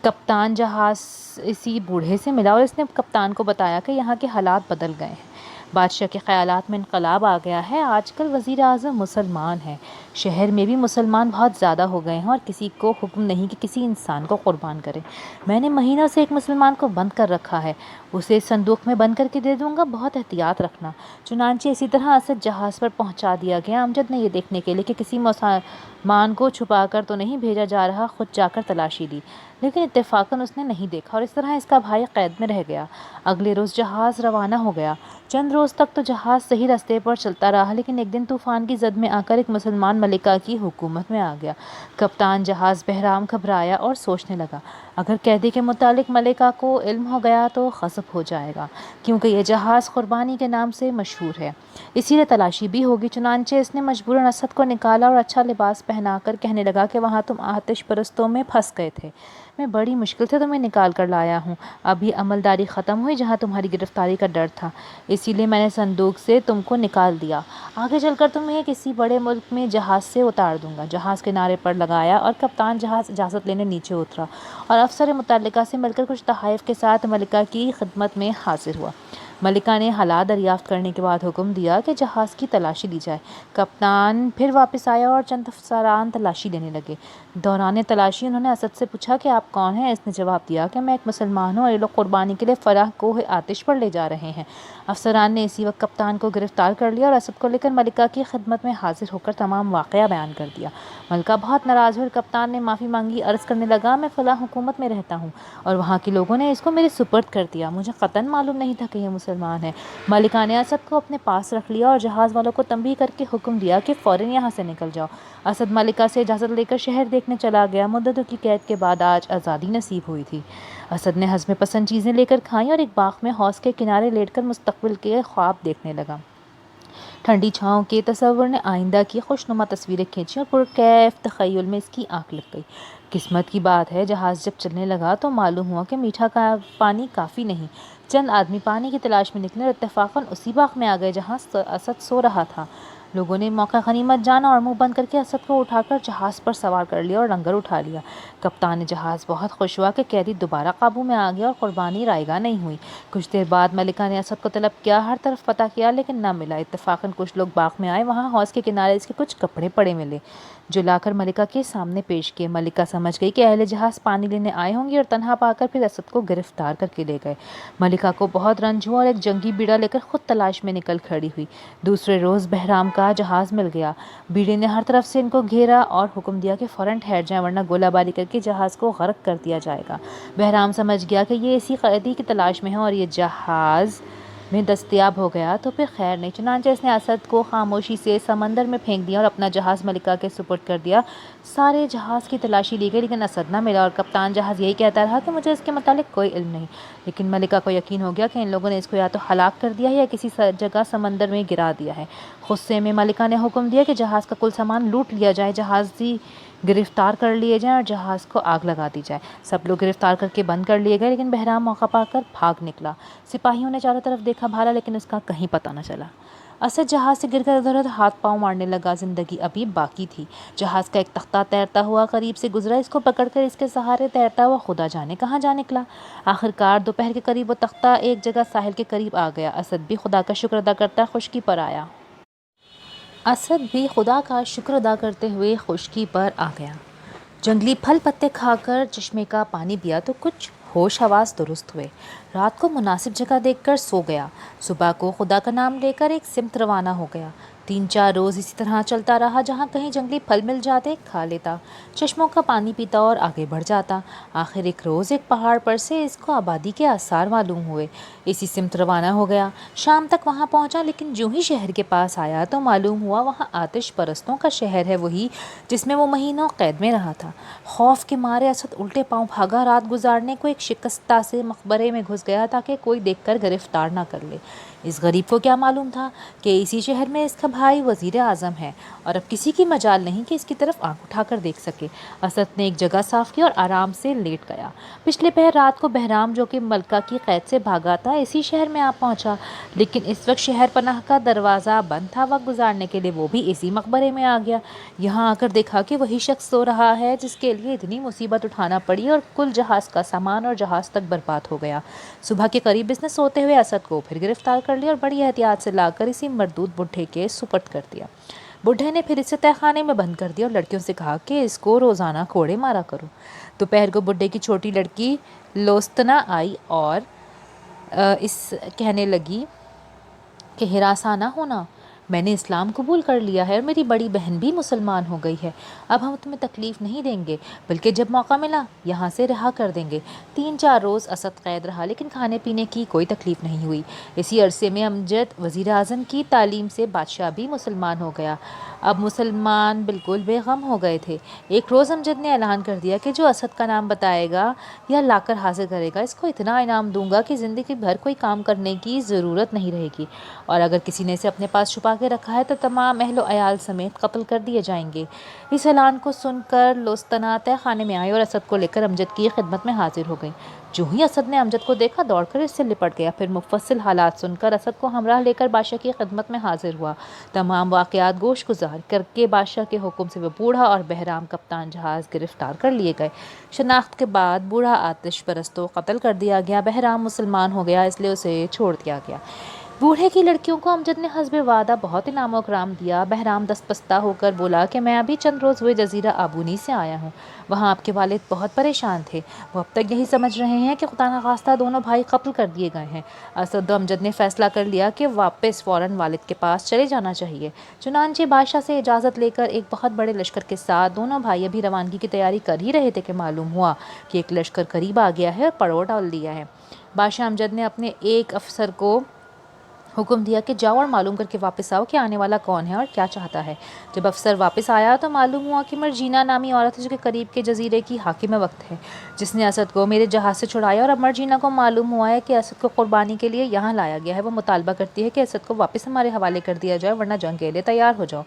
کپتان جہاز اسی بوڑھے سے ملا اور اس نے کپتان کو بتایا کہ یہاں کے حالات بدل گئے ہیں. بادشاہ کے خیالات میں انقلاب آ گیا ہے. آج کل وزیر اعظم مسلمان ہے. شہر میں بھی مسلمان بہت زیادہ ہو گئے ہیں اور کسی کو حکم نہیں کہ کسی انسان کو قربان کرے۔ میں نے مہینوں سے ایک مسلمان کو بند کر رکھا ہے، اسے صندوق میں بند کر کے دے دوں گا، بہت احتیاط رکھنا۔ چنانچہ اسی طرح اسد جہاز پر پہنچا دیا گیا۔ امجد نے یہ دیکھنے کے لیے کہ کسی مسلمان کو چھپا کر تو نہیں بھیجا جا رہا، خود جا کر تلاشی لی، لیکن اتفاقاً اس نے نہیں دیکھا اور اس طرح اس کا بھائی قید میں رہ گیا۔ اگلے روز جہاز روانہ ہو گیا۔ چند روز تک تو جہاز صحیح راستے پر چلتا رہا، لیکن ایک دن طوفان کی زد میں آ کر ایک مسلمان ملکہ کی حکومت میں آ گیا۔ کپتان جہاز بہرام گھبرایا اور سوچنے لگا، اگر قیدی کے متعلق ملکہ کو علم ہو گیا تو غضب ہو جائے گا، کیونکہ یہ جہاز قربانی کے نام سے مشہور ہے، اسی لیے تلاشی بھی ہوگی۔ چنانچہ اس نے مجبوراً اسد کو نکالا اور اچھا لباس پہنا کر کہنے لگا کہ وہاں تم آتش پرستوں میں پھنس گئے تھے، میں بڑی مشکل سے تمہیں نکال کر لایا ہوں، اب یہ عملداری ختم ہوئی جہاں تمہاری گرفتاری کا ڈر تھا، اسی لیے میں نے صندوق سے تم کو نکال دیا، آگے چل کر تمہیں کسی بڑے ملک میں جہاز سے اتار دوں گا۔ جہاز کنارے پر لگایا اور کپتان جہاز اجازت لینے نیچے اترا اور افسر متعلقہ سے مل کر کچھ تحائف کے ساتھ ملکہ کی خدمت میں حاضر ہوا۔ ملکہ نے حالات دریافت کرنے کے بعد حکم دیا کہ جہاز کی تلاشی لی جائے۔ کپتان پھر واپس آیا اور چند افسران تلاشی لینے لگے۔ دوران تلاشی انہوں نے اسد سے پوچھا کہ آپ کون ہیں؟ اس نے جواب دیا کہ میں ایک مسلمان ہوں اور یہ لوگ قربانی کے لیے فلاح کوہ آتش پر لے جا رہے ہیں۔ افسران نے اسی وقت کپتان کو گرفتار کر لیا اور اسد کو لے کر ملکہ کی خدمت میں حاضر ہو کر تمام واقعہ بیان کر دیا۔ ملکہ بہت ناراض ہوئی اور کپتان نے معافی مانگی، عرض کرنے لگا میں فلاں حکومت میں رہتا ہوں اور وہاں کے لوگوں نے اس کو میرے سپرد کر دیا، مجھے قطعاً معلوم نہیں تھا کہ یہ مسلمان ہے۔ ملکہ نے اسد کو اپنے پاس رکھ لیا اور جہاز والوں کو تنبیہ کر کے حکم دیا کہ فوراً یہاں سے نکل جاؤ۔ اسد ملکہ سے اجازت لے کر شہر دیکھنے چلا گیا۔ مدتوں کی قید کے بعد آج آزادی نصیب ہوئی تھی۔ اسد نے ہضم پسند چیزیں لے کر کھائیں اور ایک باغ میں حوض کے کنارے لیٹ کر مستقبل کے خواب دیکھنے لگا۔ ٹھنڈی چھاؤں کے تصور نے آئندہ کی خوشنما تصویریں کھینچیں اور پرکیف تخیل میں اس کی آنکھ لگ گئی۔ قسمت کی بات ہے، جہاز جب چلنے لگا تو معلوم ہوا کہ میٹھا پانی کافی نہیں۔ چند آدمی پانی کی تلاش میں نکلے اور اتفاقاً اسی باغ میں آ گئے جہاں اسد سو رہا تھا۔ لوگوں نے موقع غنیمت جانا اور منہ بند کر کے اسد کو اٹھا کر جہاز پر سوار کر لیا اور لنگر اٹھا لیا۔ کپتان جہاز بہت خوش ہوا کہ قیدی دوبارہ قابو میں آ گیا اور قربانی رائگاں نہیں ہوئی۔ کچھ دیر بعد ملکہ نے اسد کو طلب کیا، ہر طرف پتہ کیا لیکن نہ ملا۔ اتفاقاً کچھ لوگ باغ میں آئے، وہاں حوض کے کنارے اس کے کچھ کپڑے پڑے ملے جو لا کر ملکہ کے سامنے پیش کیے۔ ملکہ سمجھ گئی کہ اہل جہاز پانی لینے آئے ہوں گے اور تنہا پا کر پھر اسد کو گرفتار کر کے لے گئے۔ ملکہ کو بہت رنج ہوا اور ایک جنگی بیڑا لے کر خود تلاش میں نکل کھڑی ہوئی۔ دوسرے روز بہرام کا جہاز مل گیا۔ بیڑے نے ہر طرف سے ان کو گھیرا اور حکم دیا کہ فوراً ٹھہر جائیں ورنہ گولہ باری کر کے جہاز کو غرق کر دیا جائے گا۔ بہرام سمجھ گیا کہ یہ اسی قیدی کی تلاش میں ہے اور یہ جہاز میں دستیاب ہو گیا تو پھر خیر نہیں، چنانچہ اس نے اسد کو خاموشی سے سمندر میں پھینک دیا اور اپنا جہاز ملکہ کے سپرد کر دیا۔ سارے جہاز کی تلاشی لی گئی لیکن اسد نہ ملا اور کپتان جہاز یہی کہتا رہا کہ مجھے اس کے متعلق کوئی علم نہیں، لیکن ملکہ کو یقین ہو گیا کہ ان لوگوں نے اس کو یا تو ہلاک کر دیا ہے یا کسی جگہ سمندر میں گرا دیا ہے۔ غصے میں ملکہ نے حکم دیا کہ جہاز کا کل سامان لوٹ لیا جائے، جہازی گرفتار کر لیے جائیں اور جہاز کو آگ لگا دی جائے۔ سب لوگ گرفتار کر کے بند کر لیے گئے لیکن بہرام موقع پا کر بھاگ نکلا۔ سپاہیوں نے چاروں طرف دیکھا بھالا لیکن اس کا کہیں پتہ نہ چلا۔ اسد جہاز سے گر کر ادھر ادھر ہاتھ پاؤں مارنے لگا، زندگی ابھی باقی تھی۔ جہاز کا ایک تختہ تیرتا ہوا قریب سے گزرا، اس کو پکڑ کر اس کے سہارے تیرتا ہوا خدا جانے کہاں جا نکلا۔ آخرکار دوپہر کے قریب وہ تختہ ایک جگہ ساحل کے قریب آ گیا۔ اسد بھی خدا کا شکر ادا کرتا خشکی پر آیا۔ اسد بھی خدا کا شکر ادا کرتے ہوئے خشکی پر آ گیا۔ جنگلی پھل پتے کھا کر چشمے کا پانی پیا تو کچھ ہوش حواس درست ہوئے۔ رات کو مناسب جگہ دیکھ کر سو گیا۔ صبح کو خدا کا نام لے کر ایک سمت روانہ ہو گیا۔ 3-4 روز اسی طرح چلتا رہا، جہاں کہیں جنگلی پھل مل جاتے کھا لیتا، چشموں کا پانی پیتا اور آگے بڑھ جاتا۔ آخر ایک روز ایک پہاڑ پر سے اس کو آبادی کے آثار معلوم ہوئے، اسی سمت روانہ ہو گیا۔ شام تک وہاں پہنچا لیکن جو ہی شہر کے پاس آیا تو معلوم ہوا وہاں آتش پرستوں کا شہر ہے، وہی جس میں وہ مہینوں قید میں رہا تھا۔ خوف کے مارے اسد الٹے پاؤں بھاگا، رات گزارنے کو ایک شکستہ سے مقبرے میں گھس گیا تاکہ کوئی دیکھ کر گرفتار نہ کر لے۔ اس غریب کو کیا معلوم تھا کہ اسی شہر میں اس کا بھائی وزیر اعظم ہے اور اب کسی کی مجال نہیں کہ اس کی طرف آنکھ اٹھا کر دیکھ سکے۔ اسد نے ایک جگہ صاف کی اور آرام سے لیٹ گیا۔ پچھلے پہر رات کو بہرام جو کہ ملکہ کی قید سے بھاگا تھا اسی شہر میں آ پہنچا، لیکن اس وقت شہر پناہ کا دروازہ بند تھا۔ وقت گزارنے کے لیے وہ بھی اسی مقبرے میں آ گیا۔ یہاں آ کر دیکھا کہ وہی شخص سو رہا ہے جس کے لیے اتنی مصیبت اٹھانا پڑی اور کل جہاز کا سامان اور جہاز تک برباد ہو گیا۔ صبح کے قریب اس نے سوتے ہوئے اسد کو پھر گرفتار کر لیا اور بڑی احتیاط سے لا کر اسی مردود بڈھے کے سپرد کر دیا۔ بڈھے نے پھر اسے تہہ خانے میں بند کر دیا اور لڑکیوں سے کہا کہ اس کو روزانہ کوڑے مارا کرو۔ دوپہر کو بڈھے کی چھوٹی لڑکی لوستنا آئی اور اس کہنے لگی کہ ہراساں نہ ہونا، میں نے اسلام قبول کر لیا ہے اور میری بڑی بہن بھی مسلمان ہو گئی ہے۔ اب ہم تمہیں تکلیف نہیں دیں گے، بلکہ جب موقع ملا یہاں سے رہا کر دیں گے۔ 3-4 روز اسد قید رہا لیکن کھانے پینے کی کوئی تکلیف نہیں ہوئی۔ اسی عرصے میں امجد وزیر اعظم کی تعلیم سے بادشاہ بھی مسلمان ہو گیا۔ اب مسلمان بالکل بے غم ہو گئے تھے۔ ایک روز امجد نے اعلان کر دیا کہ جو اسد کا نام بتائے گا یا لا کر حاضر کرے گا، اس کو اتنا انعام دوں گا کہ زندگی بھر کوئی کام کرنے کی ضرورت نہیں رہے گی، اور اگر کسی نے اسے اپنے پاس چھپا کے رکھا ہے تو تمام اہل و عیال سمیت قتل کر دیے جائیں گے۔ اس اعلان کو سن کر لوستنا تہہ خانے میں آئی اور اسد کو لے کر امجد کی خدمت میں حاضر ہو گئی۔ جو ہی اسد نے امجد کو دیکھا دوڑ کر اس سے لپٹ گیا، پھر مفصل حالات سن کر اسد کو ہمراہ لے کر بادشاہ کی خدمت میں حاضر ہوا۔ تمام واقعات گوش گزار کر کے بادشاہ کے حکم سے وہ بوڑھا اور بہرام کپتان جہاز گرفتار کر لیے گئے۔ شناخت کے بعد بوڑھا آتش پرست کو قتل کر دیا گیا، بہرام مسلمان ہو گیا اس لیے اسے چھوڑ دیا گیا۔ بوڑھے کی لڑکیوں کو امجد نے حسب وعدہ بہت انعام و اکرام دیا۔ بہرام دست پستہ ہو کر بولا کہ میں ابھی چند روز ہوئے جزیرہ آبونی سے آیا ہوں، وہاں آپ کے والد بہت پریشان تھے، وہ اب تک یہی سمجھ رہے ہیں کہ خدا نخواستہ دونوں بھائی قتل کر دیے گئے ہیں۔ اسد و امجد نے فیصلہ کر لیا کہ واپس فوراً والد کے پاس چلے جانا چاہیے۔ چنانچہ بادشاہ سے اجازت لے کر ایک بہت بڑے لشکر کے ساتھ دونوں بھائی ابھی روانگی کی تیاری کر ہی رہے تھے کہ معلوم ہوا کہ ایک لشکر قریب آ گیا ہے اور پڑاؤ ڈال دیا ہے۔ بادشاہ امجد نے اپنے ایک افسر کو حکم دیا کہ جاؤ اور معلوم کر کے واپس آؤ کہ آنے والا کون ہے اور کیا چاہتا ہے۔ جب افسر واپس آیا تو معلوم ہوا کہ مرجینا نامی عورت ہے جو کہ قریب کے جزیرے کی حاکم وقت ہے، جس نے اسد کو میرے جہاز سے چھڑایا، اور اب مرجینا کو معلوم ہوا ہے کہ اسد کو قربانی کے لیے یہاں لایا گیا ہے۔ وہ مطالبہ کرتی ہے کہ اسد کو واپس ہمارے حوالے کر دیا جائے ورنہ جنگ کے لیے تیار ہو جاؤ۔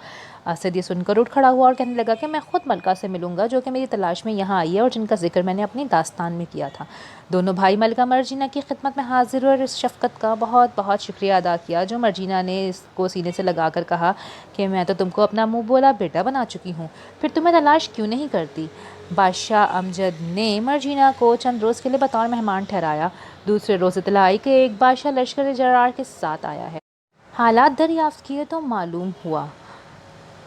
اسد یہ سن کر اٹھ کھڑا ہوا اور کہنے لگا کہ میں خود ملکہ سے ملوں گا جو کہ میری تلاش میں یہاں آئی ہے اور جن کا ذکر میں نے اپنی داستان میں کیا تھا۔ دونوں بھائی ملکہ مرجینا کی خدمت میں حاضر ہوئے اور اس شفقت کا بہت بہت شکریہ ادا کیا جو مرجینا نے اس کو سینے سے لگا کر کہا کہ میں تو تم کو اپنا منہ بولا بیٹا بنا چکی ہوں، پھر تمہیں تلاش کیوں نہیں کرتی۔ بادشاہ امجد نے مرجینا کو چند روز کے لیے بطور مہمان ٹھہرایا۔ دوسرے روز اطلاع آئی کہ ایک بادشاہ لشکر جرار کے ساتھ آیا ہے۔ حالات دریافت کیے تو معلوم ہوا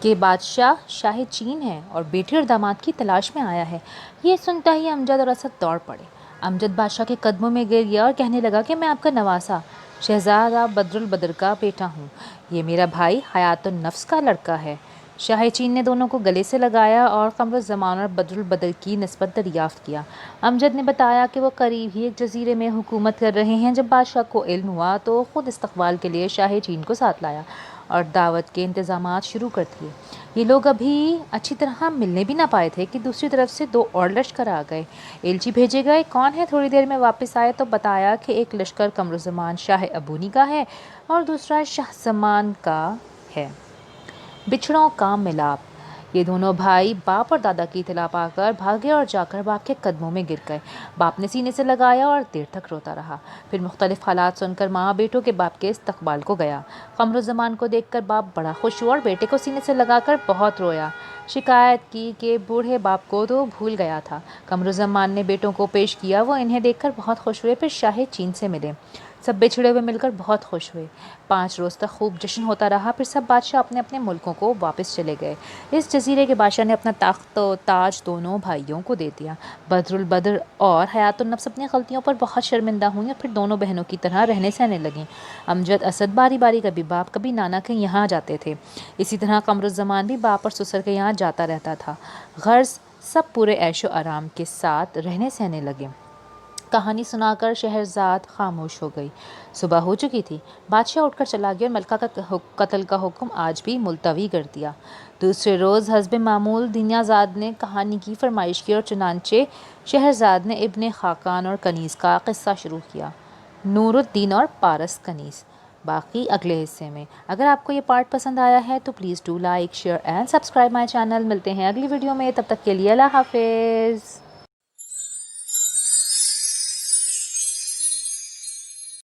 کہ بادشاہ شاہ چین ہے اور بیٹے اور داماد کی تلاش میں آیا ہے۔ یہ سنتا ہی امجد اور اسد دوڑ پڑے۔ امجد بادشاہ کے قدموں میں گر گیا اور کہنے لگا کہ میں آپ کا نواسا شہزادہ بدر البدر کا بیٹا ہوں، یہ میرا بھائی حیات النفس کا لڑکا ہے۔ شاہ چین نے دونوں کو گلے سے لگایا اور قمر الزمان اور بدر البدر کی نسبت دریافت کیا۔ امجد نے بتایا کہ وہ قریب ہی ایک جزیرے میں حکومت کر رہے ہیں۔ جب بادشاہ کو علم ہوا تو خود استقبال کے لیے شاہ چین کو ساتھ لایا اور دعوت کے انتظامات شروع کر دیے۔ یہ لوگ ابھی اچھی طرح ملنے بھی نہ پائے تھے کہ دوسری طرف سے 2 اور لشکر آ گئے۔ ایلچی بھیجے گئے، کون ہے؟ تھوڑی دیر میں واپس آئے تو بتایا کہ ایک لشکر قمر الزمان شاہ ابونی کا ہے اور دوسرا شاہ زمان کا ہے۔ بچھڑوں کا ملاپ۔ یہ دونوں بھائی باپ اور دادا کی اطلاع پا کر بھاگے اور جا کر باپ کے قدموں میں گر گئے۔ باپ نے سینے سے لگایا اور دیر تک روتا رہا۔ پھر مختلف حالات سن کر ماں بیٹوں کے باپ کے استقبال کو گیا۔ قمر الزمان کو دیکھ کر باپ بڑا خوش ہوا اور بیٹے کو سینے سے لگا کر بہت رویا، شکایت کی کہ بوڑھے باپ کو تو بھول گیا تھا۔ قمر الزمان نے بیٹوں کو پیش کیا، وہ انہیں دیکھ کر بہت خوش ہوئے۔ پھر شاہ چین سے ملے، سب بچھڑے ہوئے مل کر بہت خوش ہوئے۔ 5 روز تک خوب جشن ہوتا رہا، پھر سب بادشاہ اپنے اپنے ملکوں کو واپس چلے گئے۔ اس جزیرے کے بادشاہ نے اپنا تخت و تاج دونوں بھائیوں کو دے دیا۔ بدر البدر اور حیات النفس اپنی غلطیوں پر بہت شرمندہ ہوئیں اور پھر دونوں بہنوں کی طرح رہنے سہنے لگیں۔ امجد اسد باری باری کبھی باپ کبھی نانا کے یہاں جاتے تھے، اسی طرح قمر الزمان بھی باپ اور سسر کے یہاں جاتا رہتا تھا۔ غرض سب پورے عیش و آرام کے ساتھ رہنے سہنے لگے۔ کہانی سنا کر شہرزاد خاموش ہو گئی۔ صبح ہو چکی تھی۔ بادشاہ اٹھ کر چلا گیا اور ملکہ کا قتل کا حکم آج بھی ملتوی کر دیا۔ دوسرے روز حسب معمول دنیا زاد نے کہانی کی فرمائش کی اور چنانچہ شہرزاد نے ابن خاقان اور کنیز کا قصہ شروع کیا، نور الدین اور پارس کنیز۔ باقی اگلے حصے میں۔ اگر آپ کو یہ پارٹ پسند آیا ہے تو please do like, share and subscribe my channel. ملتے ہیں اگلی ویڈیو میں، تب تک کے لیے اللہ حافظ۔